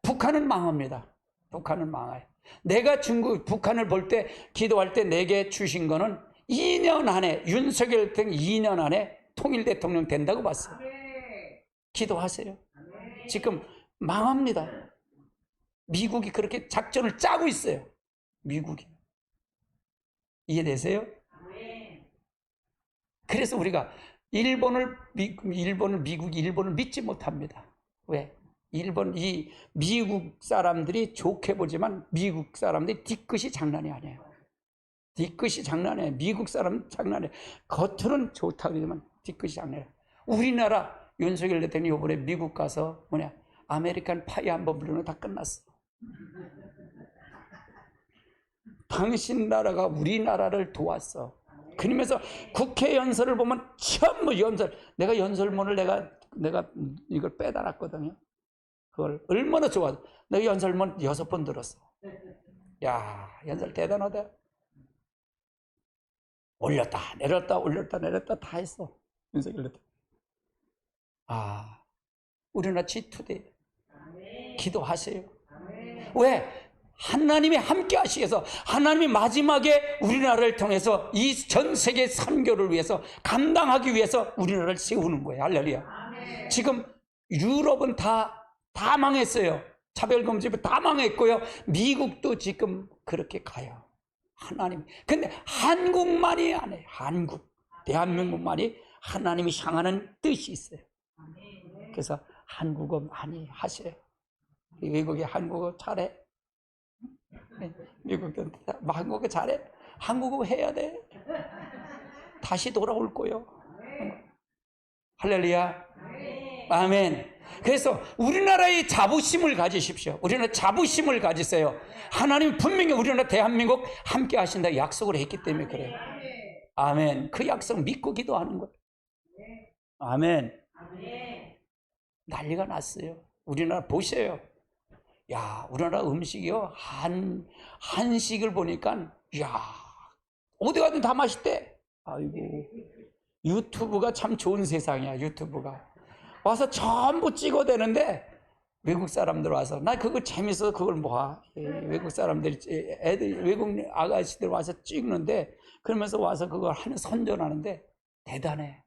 북한은 망합니다. 북한은 망해요. 내가 북한을 볼 때, 기도할 때 내게 주신 거는 2년 안에, 윤석열 등 2년 안에 통일 대통령 된다고 봤어요. 기도하세요. 지금 망합니다. 미국이 그렇게 작전을 짜고 있어요. 미국이. 이해되세요? 그래서 우리가 일본을 믿지 못합니다. 왜? 미국 사람들이 좋게 보지만 미국 사람들이 뒤끝이 장난이 아니에요. 뒤끝이 장난이에요. 미국 사람 장난이에요. 겉으로는 좋다 그러지만 뒤끝이 장난이에요. 우리나라 윤석열 대통령이 이번에 미국 가서 아메리칸 파이 한번 부르면 다 끝났어. 당신 나라가 우리나라를 도왔어. 그러면서 국회 연설을 보면 전부 내가 연설문을 내가 이걸 빼다 놨거든요. 그걸 얼마나 좋아. 내가 연설문 6번 들었어. 야, 연설 대단하다. 올렸다 내렸다 다 했어. 윤석열 대통령. 우리나라 G2대. 기도하세요. 왜? 하나님이 함께 하시겠어. 하나님이 마지막에 우리나라를 통해서 이 전 세계 선교를 위해서 감당하기 위해서 우리나라를 세우는 거예요. 할렐루야. 지금 유럽은 다 망했어요. 차별금지법 다 망했고요. 미국도 지금 그렇게 가요. 하나님. 근데 한국만이 안 해요. 대한민국만이 하나님이 향하는 뜻이 있어요. 그래서 한국어 많이 하세요. 외국에 한국어 잘해. 미국은 한국어 잘해. 한국어 해야 돼. 다시 돌아올 거요. 할렐루야. 아멘. 그래서 우리나라의 자부심을 가지십시오. 우리나라 자부심을 가지세요. 하나님 분명히 우리나라 대한민국 함께 하신다 약속을 했기 때문에 그래요. 아멘. 그 약속 믿고 기도하는 거예요. 아멘. 난리가 났어요. 우리나라 보세요. 야, 우리나라 음식이요. 한식을 보니까, 야, 어디 가든 다 맛있대. 아이고, 유튜브가 참 좋은 세상이야, 유튜브가. 와서 전부 찍어대는데, 외국 사람들 와서, 나 그거 재밌어서 그걸 봐. 외국 사람들이, 외국 아가씨들 와서 찍는데, 그러면서 와서 그걸 선전하는데, 대단해.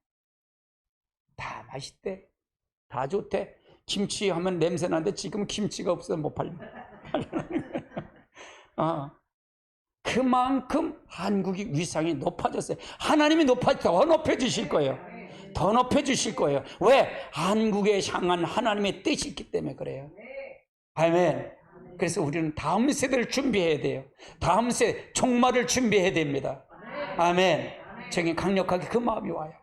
다 맛있대. 다 좋대. 김치 하면 냄새 나는데 지금 김치가 없어서 못 팔린다. 그만큼 한국의 위상이 높아졌어요. 하나님이 더 높여주실 거예요. 더 높여주실 거예요. 왜? 한국에 향한 하나님의 뜻이 있기 때문에 그래요. 아멘. 그래서 우리는 다음 세대를 준비해야 돼요. 다음 세대 종말을 준비해야 됩니다. 아멘. 저기 강력하게 그 마음이 와요.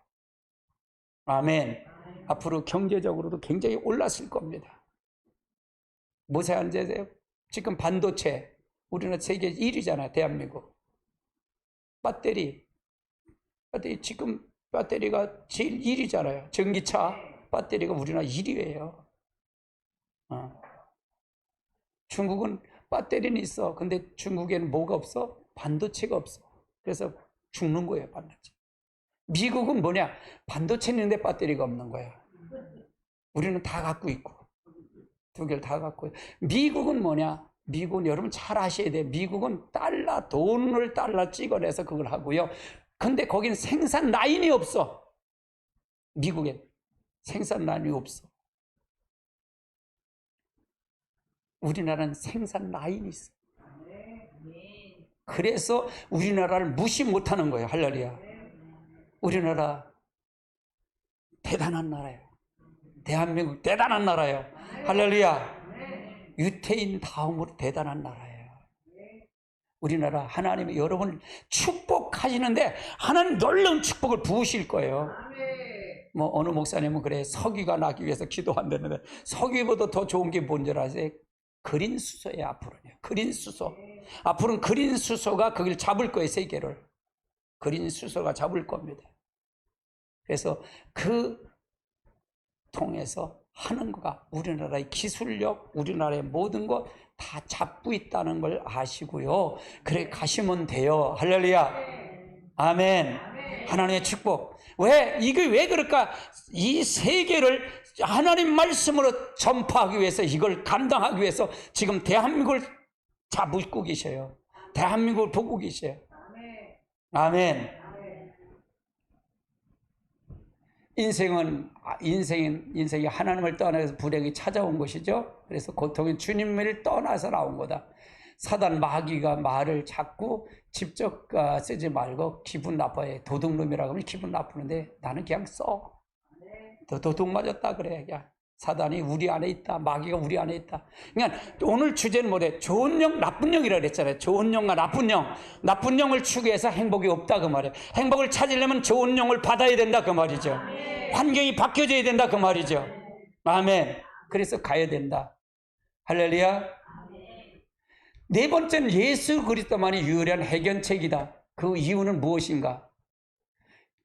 아멘. 앞으로 경제적으로도 굉장히 올랐을 겁니다. 무엇에 앉으세요? 지금 반도체, 우리는 세계 1위잖아요. 대한민국. 배터리 지금 배터리가 제일 1위잖아요. 전기차 배터리가 우리나라 1위예요. 중국은 배터리는 있어. 근데 중국에는 뭐가 없어? 반도체가 없어. 그래서 죽는 거예요, 반도체. 미국은 뭐냐? 반도체 있는데 배터리가 없는 거야. 우리는 다 갖고 있고, 두 개를 다 갖고. 미국은 뭐냐? 미국은 여러분 잘 아셔야 돼요. 미국은 돈을 달러 찍어내서 그걸 하고요. 근데 거기는 생산 라인이 없어. 미국엔 생산 라인이 없어. 우리나라는 생산 라인이 있어. 그래서 우리나라를 무시 못하는 거예요. 할렐루야. 우리나라 대단한 나라예요. 대한민국 대단한 나라예요. 할렐루야. 유태인 다음으로 대단한 나라예요. 우리나라 하나님이 여러분을 축복하시는데 하나님 놀라운 축복을 부으실 거예요. 뭐 어느 목사님은 그래, 서기가 나기 위해서 기도한다는데 서기보다 더 좋은 게 뭔지 아세요? 그린 수소예요. 앞으로는요. 그린 수소. 앞으로는 그린 수소가 거기를 잡을 거예요. 세계를. 그린 수소가 잡을 겁니다. 그래서 그 통해서 하는 거가 우리나라의 기술력, 우리나라의 모든 것 다 잡고 있다는 걸 아시고요. 그래 가시면 돼요. 할렐루야. 아멘. 하나님의 축복. 이게 왜 그럴까? 이 세계를 하나님 말씀으로 전파하기 위해서, 이걸 감당하기 위해서 지금 대한민국을 잡고 계셔요. 대한민국을 보고 계셔요. 아멘. 인생이 하나님을 떠나서 불행이 찾아온 것이죠. 그래서 고통은 주님을 떠나서 나온 거다. 사단 마귀가 말을 자꾸 직접 쓰지 말고 기분 나빠해. 도둑놈이라고 하면 기분 나쁘는데 나는 그냥 써. 너 도둑 맞았다 그래. 그냥 사단이 우리 안에 있다. 마귀가 우리 안에 있다. 그러니까 오늘 주제는 뭐래? 좋은 영, 나쁜 영이라고 그랬잖아요. 좋은 영과 나쁜 영. 나쁜 영을 추구해서 행복이 없다 그 말이에요. 행복을 찾으려면 좋은 영을 받아야 된다 그 말이죠. 환경이 바뀌어져야 된다 그 말이죠. 아멘. 그래서 가야 된다. 할렐루야. 네 번째는 예수 그리스도만이 유일한 해결책이다. 그 이유는 무엇인가?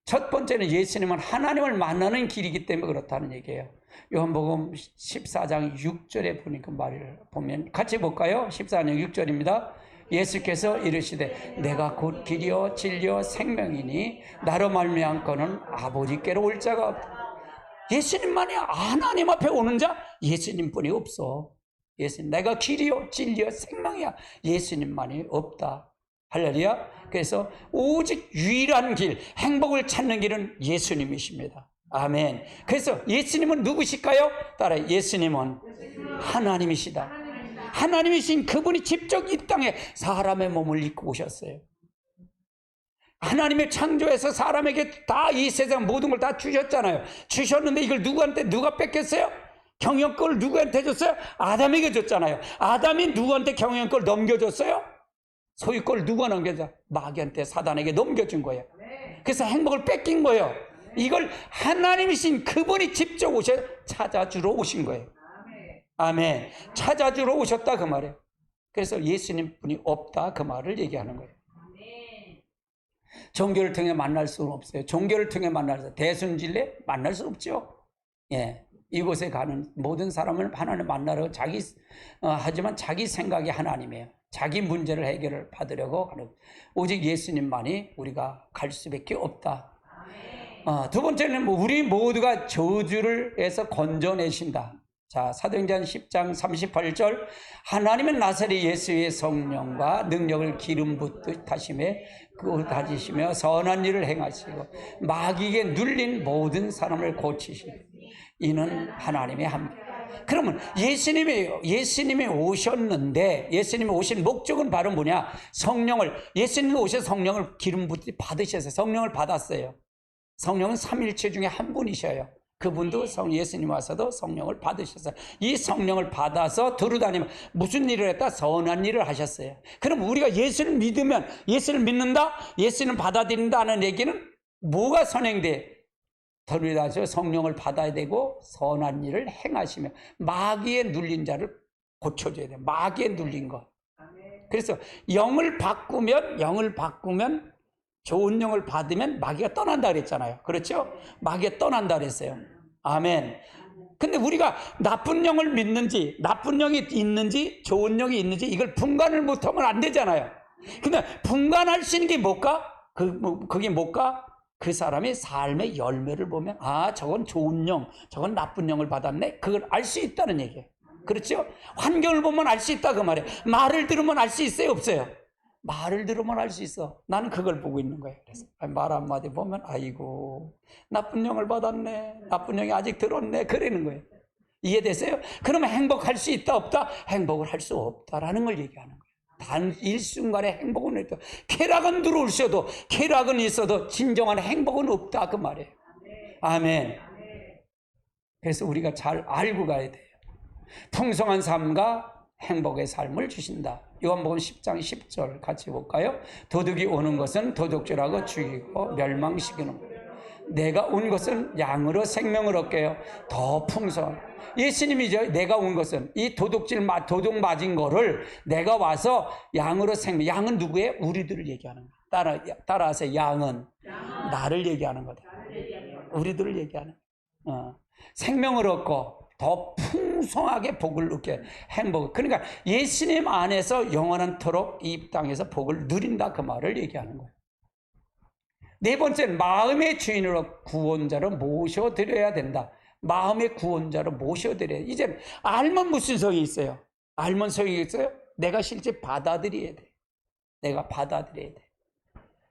첫 번째는 예수님은 하나님을 만나는 길이기 때문에 그렇다는 얘기예요. 요한복음 14장 6절에 보니까 말을 보면 같이 볼까요? 14장 6절입니다. 예수께서 이르시되 내가 곧 길이요 진리요 생명이니 나로 말미암고는 아버지께로 올 자가 없다. 예수님만이 하나님 앞에 오는 자 예수님뿐이 없어. 예수님, 내가 길이요 진리요 생명이야. 예수님만이 없다. 할렐루야. 그래서 오직 유일한 길, 행복을 찾는 길은 예수님이십니다. 아멘. 그래서 예수님은 누구실까요? 따라 예수님은 하나님이시다. 하나님이신 그분이 직접 이 땅에 사람의 몸을 입고 오셨어요. 하나님의 창조에서 사람에게 다 이 세상 모든 걸 다 주셨잖아요. 주셨는데 이걸 누가 뺏겼어요? 경영권을 누구한테 줬어요? 아담에게 줬잖아요. 아담이 누구한테 경영권을 넘겨줬어요? 소유권을 누가 넘겨줘? 마귀한테, 사단에게 넘겨준 거예요. 그래서 행복을 뺏긴 거예요. 이걸 하나님이신 그분이 직접 찾아주러 오신 거예요. 아멘. 찾아주러 오셨다 그 말이에요. 그래서 예수님 분이 없다 그 말을 얘기하는 거예요. 종교를 통해 만날 수는 없어요. 종교를 통해 대순진리 만날 수 없죠. 예. 이곳에 가는 모든 사람을 하나님 만나러 하지만 자기 생각이 하나님이에요. 자기 문제를 해결을 받으려고 하는, 오직 예수님만이 우리가 갈 수밖에 없다. 두 번째는 우리 모두가 저주를 해서 건져내신다. 자, 사도행전 10장 38절 하나님은 나사렛 예수의 성령과 능력을 기름 붓듯 하심에 그 다지시며 선한 일을 행하시고 마귀에게 눌린 모든 사람을 고치시고 이는 하나님의 함께. 그러면 예수님이 오셨는데 예수님이 오신 목적은 바로 뭐냐? 예수님이 오셔서 성령을 기름 붓듯 받으셔서 성령을 받았어요. 성령은 삼일체 중에 한 분이셔요. 그분도 예수님 와서도 성령을 받으셨어요. 이 성령을 받아서 두루다니면 무슨 일을 했다? 선한 일을 하셨어요. 그럼 우리가 예수를 믿으면, 예수를 믿는다? 예수를 받아들인다는 얘기는 뭐가 선행돼? 두루다니면서 성령을 받아야 되고 선한 일을 행하시며 마귀에 눌린 자를 고쳐줘야 돼요. 마귀에 눌린 것. 그래서 영을 바꾸면 좋은 영을 받으면 마귀가 떠난다 그랬잖아요. 그렇죠? 마귀가 떠난다 그랬어요. 아멘. 근데 우리가 나쁜 영을 믿는지, 나쁜 영이 있는지, 좋은 영이 있는지 이걸 분간을 못하면 안 되잖아요. 근데 분간할 수 있는 게 뭘까? 그게 뭘까? 그 사람의 삶의 열매를 보면 아, 저건 좋은 영, 저건 나쁜 영을 받았네. 그걸 알 수 있다는 얘기예요. 그렇죠? 환경을 보면 알 수 있다 그 말이에요. 말을 들으면 알 수 있어요, 없어요? 말을 들으면 알 수 있어. 나는 그걸 보고 있는 거예요. 그래서 말 한마디 보면 아이고 나쁜 영을 받았네. 나쁜 영이 아직 들었네. 그러는 거예요. 이해되세요? 그러면 행복할 수 있다 없다? 행복을 할 수 없다라는 걸 얘기하는 거예요. 단 일순간의 행복은 있다. 쾌락은 들어올 수도 쾌락은 있어도 진정한 행복은 없다 그 말이에요. 아멘. 그래서 우리가 잘 알고 가야 돼요. 풍성한 삶과 행복의 삶을 주신다. 요한복음 10장 10절 같이 볼까요? 도둑이 오는 것은 도둑질하고 죽이고 멸망시키는 것. 내가 온 것은 양으로 생명을 얻게요. 더 풍성한. 예수님이죠. 내가 온 것은 이 도둑 맞은 거를 내가 와서 양으로 생명. 양은 누구예요? 우리들을 얘기하는 거야. 따라서 양은 나를 얘기하는 거다. 우리들을 얘기하는 거야. 생명을 얻고 더 풍성하게 복을 얻게 행복. 그러니까 예수님 안에서 영원한토록 이 땅에서 복을 누린다 그 말을 얘기하는 거예요. 네 번째는 마음의 주인으로 구원자를 모셔드려야 된다. 마음의 구원자를 모셔드려야 돼. 이제 알면 무슨 소용이 있어요? 알면 소용이 있어요? 내가 실제 받아들여야 돼. 내가 받아들여야 돼.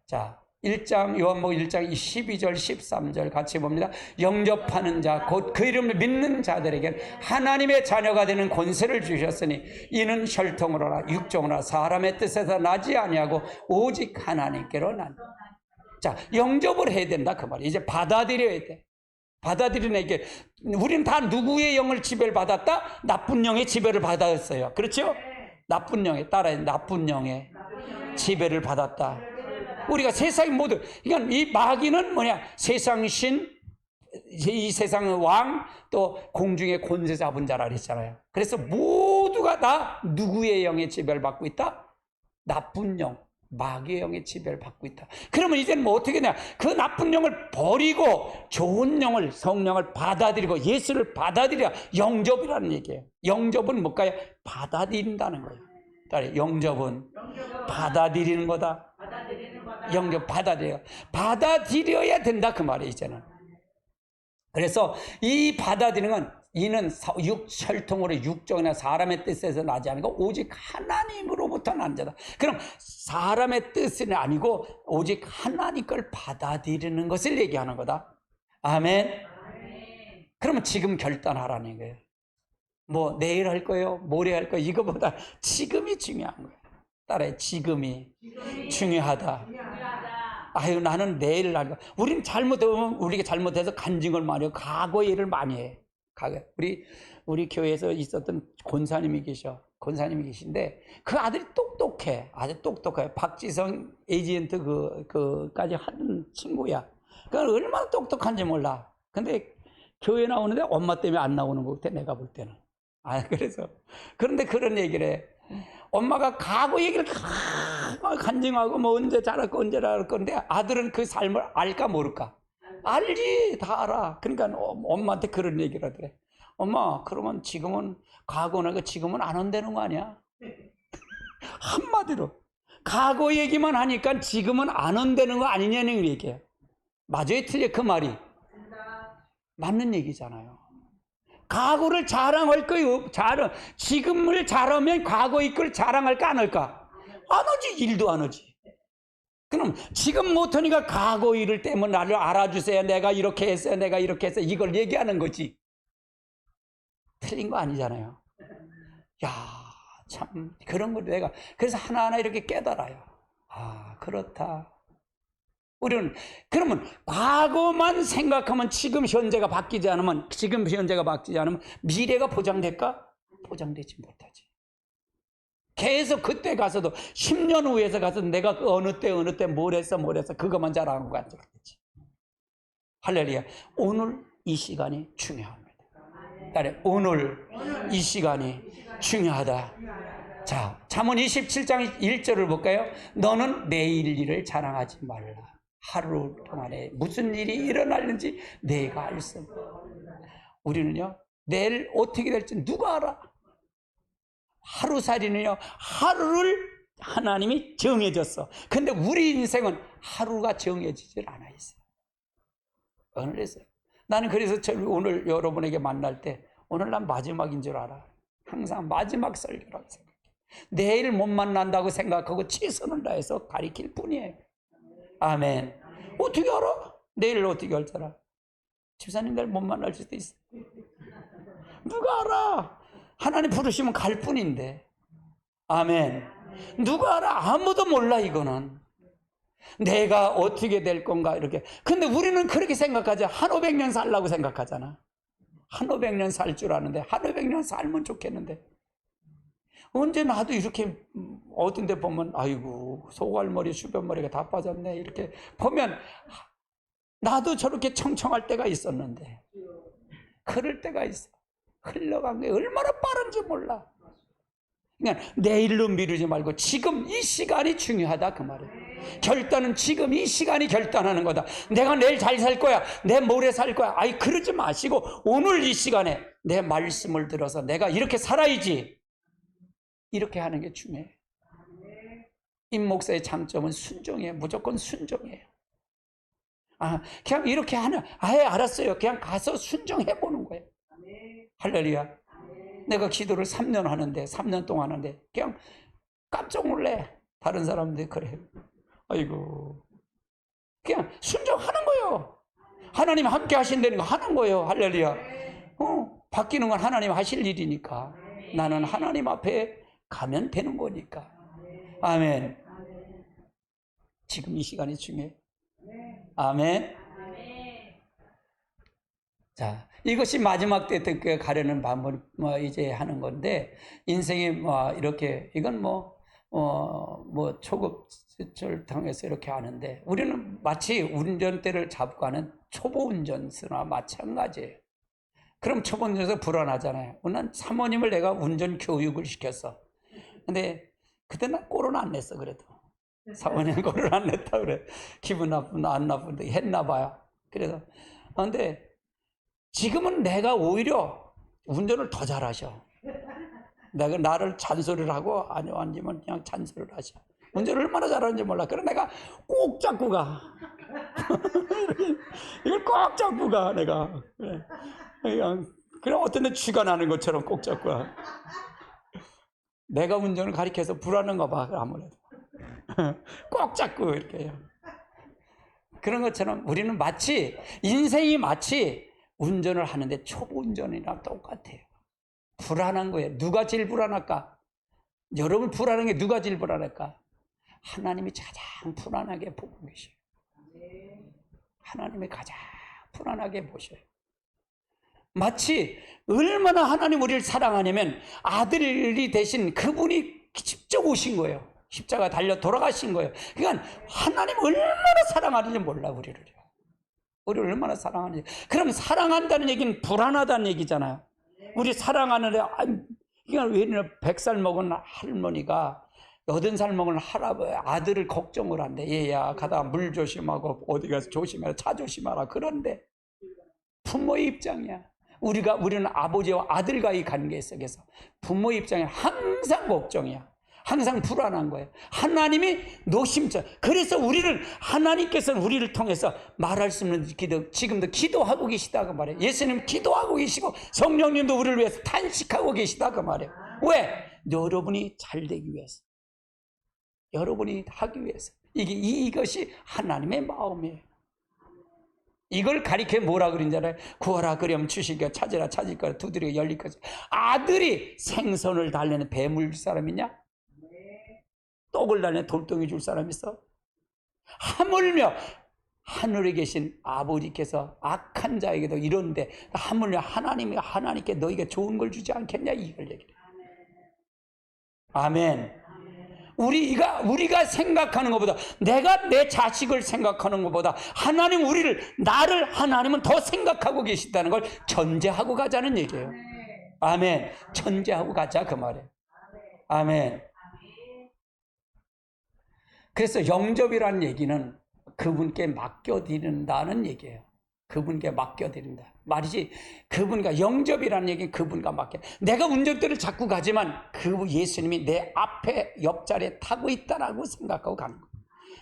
자, 요한복음 1장 12절 13절 같이 봅니다. 영접하는 자 곧 그 이름을 믿는 자들에게 하나님의 자녀가 되는 권세를 주셨으니 이는 혈통으로나 육정으로나 사람의 뜻에서 나지 아니하고 오직 하나님께로 난. 자, 영접을 해야 된다 그 말이에요. 이제 받아들여야 돼. 받아들이는 게 우리는 다 누구의 영을 지배를 받았다? 나쁜 영의 지배를 받았어요. 그렇죠? 나쁜 영에 따라 나쁜 영의 지배를 받았다. 우리가 세상 모두, 그러니까 이 마귀는 뭐냐? 세상 신, 이 세상의 왕, 또 공중의 권세 잡은 자라 그랬잖아요. 그래서 모두가 다 누구의 영의 지배를 받고 있다? 나쁜 영, 마귀의 영의 지배를 받고 있다. 그러면 이제는 뭐 어떻게 되냐? 그 나쁜 영을 버리고 좋은 영을, 성령을 받아들이고 예수를 받아들여야 영접이라는 얘기예요. 영접은 뭘까요? 받아들인다는 거예요. 영접은 받아들이는 거다. 영접 받아들여야 된다 그 말이에요. 이제는. 그래서 이 받아들이는 건 이는 혈통으로 육정이나 사람의 뜻에서 나지 않고 오직 하나님으로부터 난 자다. 그럼 사람의 뜻은 아니고 오직 하나님 걸 받아들이는 것을 얘기하는 거다. 아멘. 그러면 지금 결단하라는 거예요. 뭐 내일 할 거예요? 모레 할 거예요? 이거보다 지금이 중요한 거예요. 따라해. 지금이 중요하다. 아유, 나는 내일 할 거야. 우리는 잘못하면 우리가 잘못해서 간증을 많이 하고 과거 일을 많이 해. 우리 교회에서 있었던 권사님이 계신데 그 아들이 똑똑해. 아주 똑똑해요. 박지성 에이전트 그까지 하는 친구야. 그러니까 얼마나 똑똑한지 몰라. 근데 교회 나오는데 엄마 때문에 안 나오는 것 같아, 내가 볼 때는. 그런데 그런 얘기를 해. 엄마가 과거 얘기를 간증하고 뭐 언제 자랄 거 언제 자랄 건데 아들은 그 삶을 알까 모를까? 알지, 다 알아. 그러니까 엄마한테 그런 얘기를 하더래. 엄마, 그러면 지금은 과거나 지금은 안 온다는 거 아니야? 한마디로 과거 얘기만 하니까 지금은 안 온다는 거 아니냐는 얘기예요. 맞아요, 틀려? 그 말이 맞는 얘기잖아요. 과거를 자랑할 거예요. 지금을 자랑하면 과거의 걸 자랑할까 안 할까? 안 하지. 일도 안 하지. 그럼 지금 못하니까 과거 일을 때문에 나를 알아주세요. 내가 이렇게 했어요. 내가 이렇게 했어요. 이걸 얘기하는 거지. 틀린 거 아니잖아요. 야, 참 그런 걸 내가 그래서 하나하나 이렇게 깨달아요. 아, 그렇다. 우리는 그러면 과거만 생각하면 지금 현재가 바뀌지 않으면 미래가 보장될까? 보장되지 못하지. 계속 그때 가서도 10년 후에서 가서 내가 어느 때 뭘 했어 그것만 자랑하고 앉아있지. 할렐루야. 오늘 이 시간이 중요합니다. 오늘 이 시간이 중요하다. 자, 잠언 27장 1절을 볼까요? 너는 내일 일을 자랑하지 말라. 하루 동안에 무슨 일이 일어날는지 내가 알 수 없다. 우리는요, 내일 어떻게 될지 누가 알아? 하루살이는요, 하루를 하나님이 정해졌어. 근데 우리 인생은 하루가 정해지질 않아 있어요. 그래서 나는 그래서 오늘 여러분에게 만날 때 오늘 난 마지막인 줄 알아. 항상 마지막 설교라고 생각해. 내일 못 만난다고 생각하고 최선을 다해서 가리킬 뿐이에요. 아멘. 어떻게 알아? 내일 어떻게 할 줄 알아? 집사님 내일 못 만날 수도 있어. 누가 알아? 하나님 부르시면 갈 뿐인데. 아멘. 누가 알아? 아무도 몰라. 이거는 내가 어떻게 될 건가 이렇게. 근데 우리는 그렇게 생각하지. 한 500년 살라고 생각하잖아. 한 500년 살 줄 아는데 한 500년 살면 좋겠는데 언제 나도 이렇게 어떤 데 보면 아이고 소갈머리 수변머리가 다 빠졌네 이렇게 보면 나도 저렇게 청청할 때가 있었는데 그럴 때가 있어. 흘러간 게 얼마나 빠른지 몰라. 그러니까 내일로 미루지 말고 지금 이 시간이 중요하다 그 말이에요. 결단은 지금 이 시간이 결단하는 거다. 내가 내일 잘 살 거야. 내 모레 살 거야. 아이 그러지 마시고 오늘 이 시간에 내 말씀을 들어서 내가 이렇게 살아야지. 이렇게 하는 게 중요해요. 임 목사의 장점은 순종이에요. 무조건 순종이에요. 그냥 이렇게 하냐. 아예 알았어요. 그냥 가서 순종해 보는 거예요. 할렐루야. 내가 기도를 3년 하는데 3년 동안 하는데 그냥 깜짝 놀래. 다른 사람들이 그래. 아이고 그냥 순종하는 거예요. 하나님 함께 하신다는 거 하는 거예요. 할렐루야. 바뀌는 건 하나님 하실 일이니까 나는 하나님 앞에 가면 되는 거니까. 아멘. 지금 이 시간이 중요해. 아멘. 자, 이것이 마지막 때 가려는 방법 이제 하는 건데 인생이 이렇게 이건 초급을 통해서 이렇게 하는데 우리는 마치 운전대를 잡고 하는 초보 운전수나 마찬가지예요. 그럼 초보 운전수 불안하잖아요. 난 사모님을 내가 운전 교육을 시켰어. 근데 그때는 꼴은 안 냈어. 그래도 사모님 꼴은 안 냈다 그래. 기분 안 나쁜데 했나 봐요. 그래서 근데 지금은 내가 오히려 운전을 더 잘하셔. 내가 나를 잔소리를 하고 앉으면 그냥 잔소리를 하셔. 운전을 얼마나 잘하는지 몰라. 그래 내가 꼭 잡고 가. 이걸 꼭 잡고 가 내가. 그래 어떤 데 쥐가 나는 것처럼 꼭 잡고 가. 내가 운전을 가리켜서 불안한가 봐. 아무래도 꼭 잡고 이렇게 해요. 그런 것처럼 우리는 인생이 마치 운전을 하는데 초보 운전이랑 똑같아요. 불안한 거예요. 누가 제일 불안할까? 여러분 불안한 게 누가 제일 불안할까? 하나님이 가장 불안하게 보고 계셔요. 하나님이 가장 불안하게 보셔요. 마치 얼마나 하나님 우리를 사랑하냐면 아들이 되신 그분이 직접 오신 거예요. 십자가 달려 돌아가신 거예요. 그러니까 하나님 얼마나 사랑하는지 몰라 우리를 얼마나 사랑하는지. 그럼 사랑한다는 얘기는 불안하다는 얘기잖아요. 우리 사랑하는데 그러니까 왜 100살 먹은 할머니가 80살 먹은 아들을 걱정을 한대. 얘야 가다가 물 조심하고 어디 가서 조심해라 차 조심하라. 그런데 부모의 입장이야. 우리는 아버지와 아들과의 관계 속에서 부모의 입장에 항상 걱정이야. 항상 불안한 거예요. 하나님이 노심천. 그래서 하나님께서는 우리를 통해서 말할 수 없는 기도, 지금도 기도하고 계시다고 말해요. 예수님 기도하고 계시고 성령님도 우리를 위해서 탄식하고 계시다고 말해요. 왜? 여러분이 잘 되기 위해서. 여러분이 하기 위해서. 이것이 하나님의 마음이에요. 이걸 가리켜 뭐라 그러는잖아요. 구하라 그리하면 주실 것, 찾으라 찾을 것, 두드리고 열릴 것. 아들이 생선을 달래는 뱀을 줄 사람 있냐? 떡을 달래 돌덩이 줄 사람 있어? 하물며 하늘에 계신 아버지께서 악한 자에게도 이런데 하물며 하나님께 너희가 좋은 걸 주지 않겠냐? 이걸 얘기해. 아멘. 우리가 생각하는 것보다, 내가 내 자식을 생각하는 것보다 하나님은 더 생각하고 계시다는 걸 전제하고 가자는 얘기예요. 아멘. 전제하고 가자 그 말이에요. 아멘. 그래서 영접이라는 얘기는 그분께 맡겨드린다는 얘기예요. 그분께 맡겨드린다 말이지. 그분과 영접이라는 얘기는 그분과 맡겨. 내가 운전대를 잡고 가지만 그 예수님이 내 앞에 옆자리에 타고 있다라고 생각하고 가는 거예요.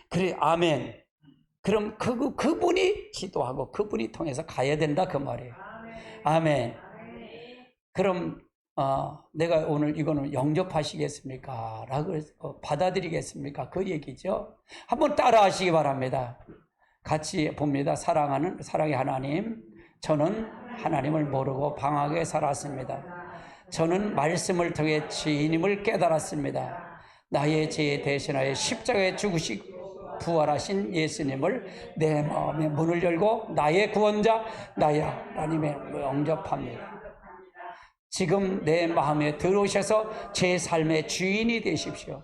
그래, 아멘. 그럼 그분이 기도하고 그분이 통해서 가야 된다 그 말이에요. 아멘. 그럼 내가 오늘 이거는 영접하시겠습니까? 라고 받아들이겠습니까? 그 얘기죠. 한번 따라 하시기 바랍니다. 같이 봅니다. 사랑의 하나님, 저는 하나님을 모르고 방황하게 살았습니다. 저는 말씀을 통해 주님을 깨달았습니다. 나의 죄에 대신하여 십자가에 죽으시고 부활하신 예수님을 내 마음의 문을 열고 나의 구원자, 나의 하나님의 영접합니다. 지금 내 마음에 들어오셔서 제 삶의 주인이 되십시오.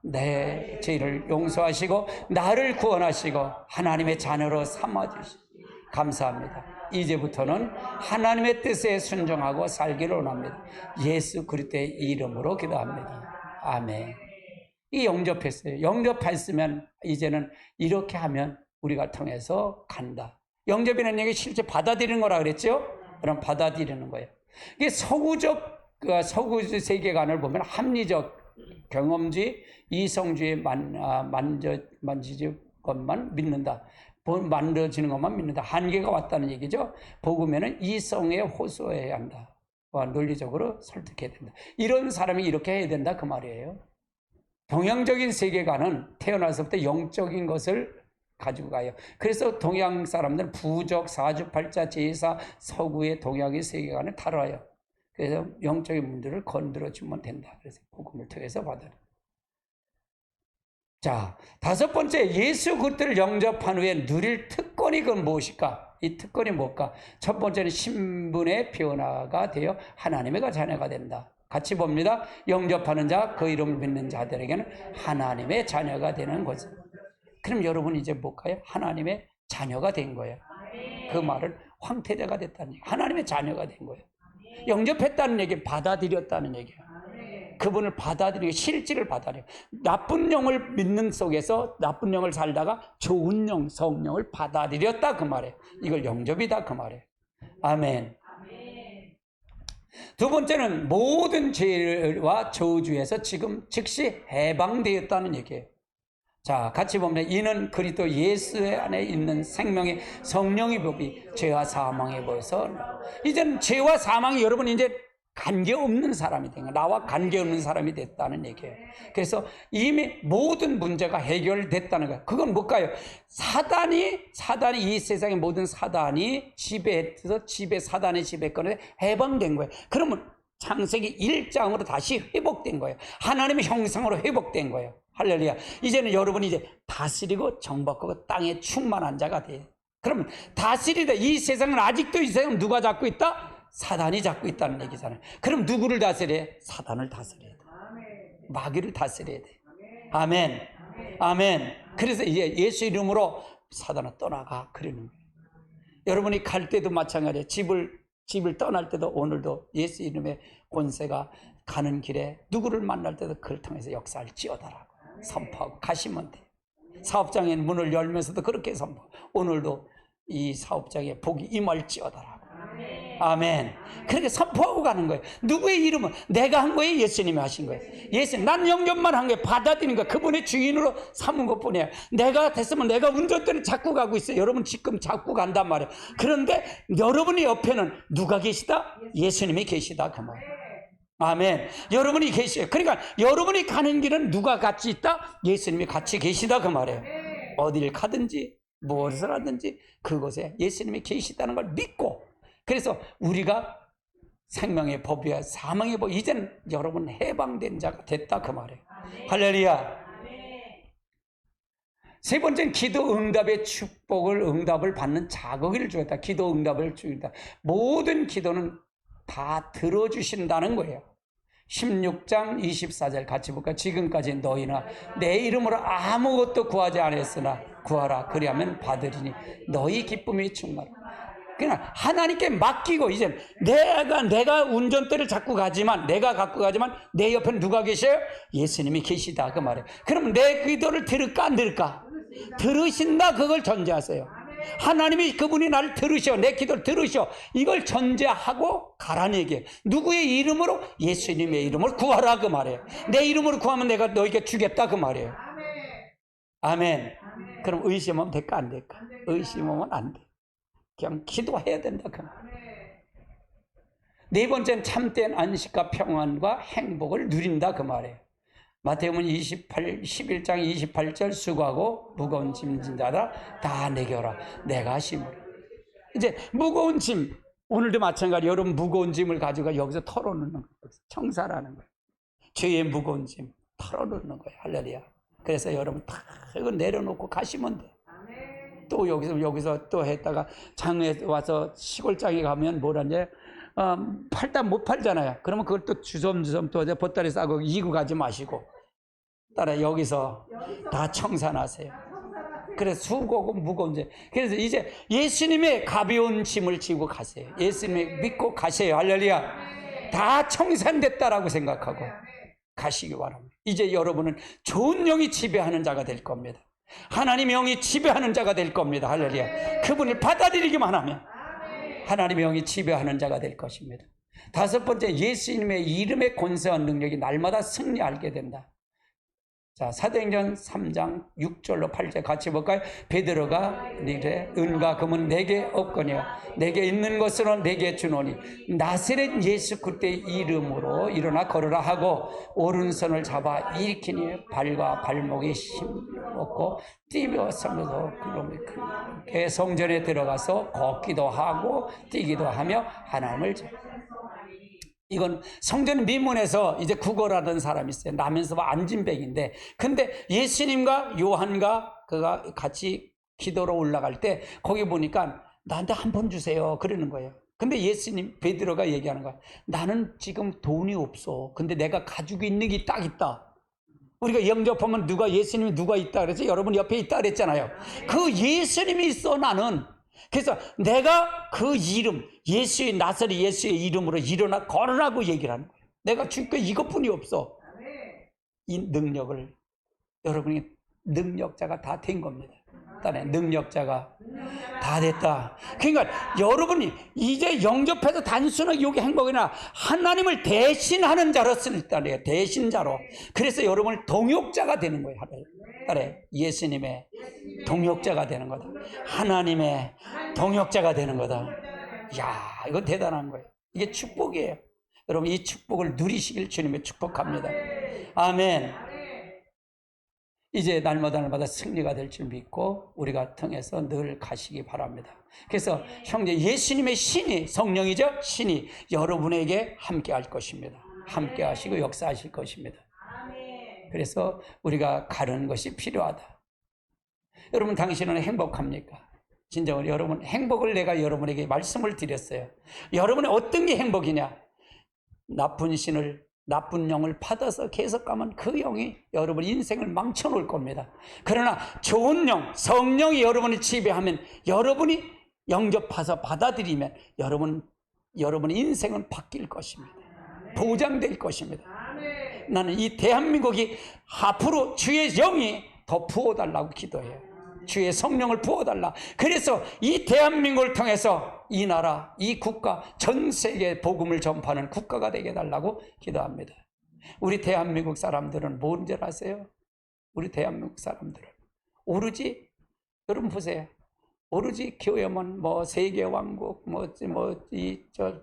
내 죄를 용서하시고 나를 구원하시고 하나님의 자녀로 삼아주시고 감사합니다. 이제부터는 하나님의 뜻에 순종하고 살기를 원합니다. 예수 그리스도의 이름으로 기도합니다. 아멘. 이 영접했어요. 영접했으면 이제는 이렇게 하면 우리가 통해서 간다. 영접이라는 얘기 실제 받아들이는 거라 그랬죠? 그럼 받아들이는 거예요. 이게 서구적 세계관을 보면 합리적 경험주의, 이성주의 만져지는 것만 믿는다. 만들어지는 것만 믿는다. 한계가 왔다는 얘기죠. 복음에는 이성에 호소해야 한다. 논리적으로 설득해야 된다. 이런 사람이 이렇게 해야 된다 그 말이에요. 동양적인 세계관은 태어나서부터 영적인 것을 가지고 가요. 그래서 동양 사람들은 부적, 사주팔자, 제사, 서구의 동양의 세계관을 다뤄요. 그래서 영적인 문제를 건드려주면 된다. 그래서 복음을 통해서 받아요. 자, 다섯 번째, 예수 그리스도를 영접한 후에 누릴 특권이 그건 무엇일까? 이 특권이 뭘까? 첫 번째는 신분의 변화가 되어 하나님의 자녀가 된다. 같이 봅니다. 영접하는 자, 그 이름을 믿는 자들에게는 하나님의 자녀가 되는 거죠. 그럼 여러분 이제 뭘까요? 하나님의 자녀가 된 거예요. 그 말은 황태자가 됐다는 얘기예요. 하나님의 자녀가 된 거예요. 영접했다는 얘기, 받아들였다는 얘기예요. 그분을 받아들이고 실질을 받아들여요. 나쁜 영을 믿는 속에서 나쁜 영을 살다가 좋은 영, 성령을 받아들였다 그 말이에요. 이걸 영접이다 그 말이에요. 아멘. 두 번째는 모든 죄와 저주에서 지금 즉시 해방되었다는 얘기예요. 자, 같이 보면 이는 그리스도 예수 안에 있는 생명의 성령의 법이 죄와 사망의 법에서 이제는 죄와 사망이 여러분 이제 관계없는 사람이 된 거예요. 나와 관계없는 사람이 됐다는 얘기예요. 그래서 이미 모든 문제가 해결됐다는 거예요. 그건 뭘까요? 사단이 이 세상의 모든 사단이 지배해서 사단의 지배권에 해방된 거예요. 그러면 창세기 1장으로 다시 회복된 거예요. 하나님의 형상으로 회복된 거예요. 할렐루야. 이제는 여러분이 이제 다스리고 정복하고 땅에 충만한 자가 돼요. 그러면 다스리다. 이 세상은 아직도 이 세상은 누가 잡고 있다? 사단이 잡고 있다는 얘기잖아요. 그럼 누구를 다스려야 돼? 사단을 다스려야 돼. 마귀를 다스려야 돼. 아멘. 아멘. 그래서 이제 예수 이름으로 사단아 떠나가 그러는 거예요. 여러분이 갈 때도 마찬가지예요. 집을 떠날 때도 오늘도 예수 이름의 권세가 가는 길에 누구를 만날 때도 그를 통해서 역사를 지어달라고 선포하고 가시면 돼요. 사업장에 문을 열면서도 그렇게 선포. 오늘도 이 사업장에 복이 임할지어다라고. 아멘. 그렇게 선포하고 가는 거예요. 누구의 이름은 내가 한 거예요? 예수님이 하신 거예요. 난 영접만 한 거예요. 받아들인 거예요. 그분의 주인으로 삼은 것뿐이에요. 내가 됐으면 내가 운전대를 잡고 가고 있어요. 여러분 지금 잡고 간단 말이에요. 그런데 여러분의 옆에는 누가 계시다? 예수님이 계시다 그 말이에요. 아멘. 여러분이 계셔요. 그러니까 여러분이 가는 길은 누가 같이 있다? 예수님이 같이 계시다 그 말이에요. 어디를 가든지 무엇을 하든지 그곳에 예수님이 계시다는 걸 믿고, 그래서 우리가 생명의 법이야 사망의 법, 이제는 여러분 해방된 자가 됐다 그 말이에요. 할렐루야. 세 번째는 기도 응답의 응답을 받는 자격을 주었다. 기도 응답을 주었다. 모든 기도는 다 들어주신다는 거예요. 16장 24절 같이 볼까요? 지금까지 너희나 내 이름으로 아무것도 구하지 않았으나 구하라 그리하면 받으리니 너희 기쁨이 충만하라. 그냥 하나님께 맡기고, 이제 내가 운전대를 잡고 가지만, 내가 갖고 가지만 내 옆에는 누가 계셔요? 예수님이 계시다 그 말이에요. 그럼 내 기도를 들을까 안 들을까? 들으신다 그걸 전제하세요. 하나님이 그분이 나를 들으셔, 내 기도를 들으셔. 이걸 전제하고 가라는 얘기예요. 누구의 이름으로? 예수님의 이름으로 구하라 그 말이에요. 내 이름으로 구하면 내가 너에게 주겠다 그 말이에요. 아멘. 그럼 의심하면 될까 안 될까? 의심하면 안 돼. 그냥 기도해야 된다 그 말이에요. 네 번째는 참된 안식과 평안과 행복을 누린다 그 말이에요. 마태복음 11장 28절 수고하고 무거운 짐진 자다 다 내게 오라 내가 심으라. 이제 무거운 짐, 오늘도 마찬가지 여러분 무거운 짐을 가지고 여기서 털어놓는 거예요. 청사라는 거예요. 죄의 무거운 짐 털어놓는 거예요. 할렐루야. 그래서 여러분 다 이거 내려놓고 가시면 돼. 또 여기서 또 했다가 장에 와서 시골장에 가면 뭐라냐 팔다 못 팔잖아요. 그러면 그걸 또 주섬주섬 또 보따리 싸고 이고 가지 마시고 따라 여기서 다 청산하세요. 그래서 수고고 무거운 짐. 그래서 이제 예수님의 가벼운 짐을 지고 가세요. 예수님을 믿고 가세요. 할렐루야. 다 청산됐다라고 생각하고 가시기 바랍니다. 이제 여러분은 좋은 영이 지배하는 자가 될 겁니다. 하나님의 영이 지배하는 자가 될 겁니다. 할렐루야. 그분을 받아들이기만 하면 하나님의 영이 지배하는 자가 될 것입니다. 다섯 번째, 예수님의 이름의 권세와 능력이 날마다 승리하게 된다. 자, 사도행전 3장 6절로 8절 같이 볼까요? 베드로가 이르되 은과 금은 내게 없거니와 내게 있는 것으로 내게 주노니 나사렛 예수 그리스도의 이름으로 일어나 걸으라 하고 오른손을 잡아 일으키니 발과 발목이 힘없고 뛰며 서면서 그놈이 크게 성전에 들어가서 걷기도 하고 뛰기도 하며 하나님을 이건 성전 미문에서 이제 구걸하던 사람이 있어요. 나면서 안진뱅인데, 근데 예수님과 요한과 그가 같이 기도로 올라갈 때 거기 보니까 나한테 한 번 주세요 그러는 거예요. 근데 예수님 베드로가 얘기하는 거야. 나는 지금 돈이 없어. 근데 내가 가지고 있는 게 딱 있다. 우리가 영접하면 누가 예수님이 누가 있다 그랬지? 여러분 옆에 있다 그랬잖아요. 그 예수님이 있어 나는. 그래서 내가 그 이름 예수의 나사렛 예수의 이름으로 일어나 걸으라고 얘기를 하는 거예요. 내가 주께 이것뿐이 없어. 이 능력을 여러분이 능력자가 다 된 겁니다. 능력자가 다 됐다. 그러니까 여러분이 이제 영접해서 단순하게 여기 행복이나 하나님을 대신하는 자로서 일단이에요. 대신자로. 그래서 여러분은 동역자가 되는 거예요. 예수님의 동역자가 되는 거다. 하나님의 동역자가 되는 거다. 이야, 이거 대단한 거예요. 이게 축복이에요. 여러분 이 축복을 누리시길 주님의 축복합니다. 아멘. 이제 날마다 승리가 될 줄 믿고 우리가 통해서 늘 가시기 바랍니다. 그래서 형제 예수님의 신이 성령이죠. 신이 여러분에게 함께 할 것입니다. 함께 하시고 역사하실 것입니다. 그래서 우리가 가르는 것이 필요하다. 여러분 당신은 행복합니까? 진정으로 여러분 행복을 내가 여러분에게 말씀을 드렸어요. 여러분의 어떤 게 행복이냐? 나쁜 영을 받아서 계속 가면 그 영이 여러분 인생을 망쳐놓을 겁니다. 그러나 좋은 영, 성령이 여러분을 지배하면 여러분이 영접해서 받아들이면 여러분의 인생은 바뀔 것입니다. 보장될 것입니다. 나는 이 대한민국이 앞으로 주의 영이 더 부어달라고 기도해요. 주의 성령을 부어달라. 그래서 이 대한민국을 통해서 이 나라, 이 국가, 전 세계 복음을 전파하는 국가가 되게 해달라고 기도합니다. 우리 대한민국 사람들은 뭔 줄 아세요? 우리 대한민국 사람들은 오로지 여러분 보세요. 오로지 교회만 세계 왕국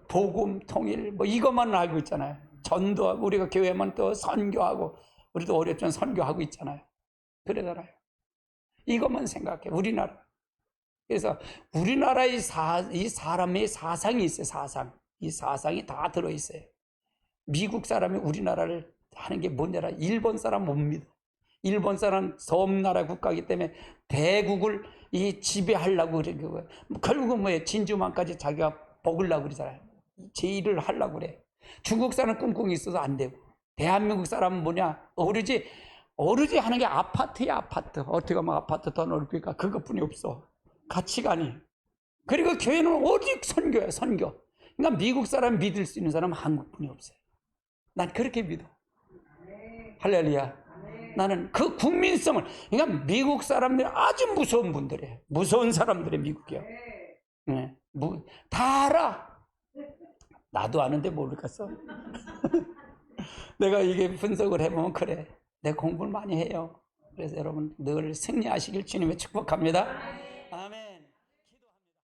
복음 통일 이것만 알고 있잖아요. 전도하고 우리가 교회만 또 선교하고 우리도 오랫동안 선교하고 있잖아요. 그러잖아요. 이것만 생각해. 우리나라. 그래서 우리나라의 이 사람의 사상이 있어요. 사상. 이 사상이 다 들어있어요. 미국 사람이 우리나라를 하는 게 뭔지 알아? 일본 사람 못 믿어. 일본 사람 섬나라 국가이기 때문에 대국을 지배하려고 그래. 결국은 진주만까지 자기가 먹으려고 그러잖아요. 제일을 하려고 그래. 중국 사람 꿍꿍이 있어서 안 되고. 대한민국 사람은 뭐냐? 오로지 하는 게 아파트야, 아파트. 어떻게 하면 아파트 더 넓힐까? 그것뿐이 없어. 가치관이. 그리고 교회는 오직 선교야, 선교. 그러니까 미국 사람 믿을 수 있는 사람은 한국뿐이 없어요. 난 그렇게 믿어. 할렐루야. 나는 그 국민성을, 그러니까 미국 사람들이 아주 무서운 분들이에요. 무서운 사람들이 미국이요. 네, 다 알아. 나도 아는데 모르겠어. 내가 이게 분석을 해보면 그래. 내 공부를 많이 해요. 그래서 여러분 늘 승리하시길 주님의 축복합니다. 아멘.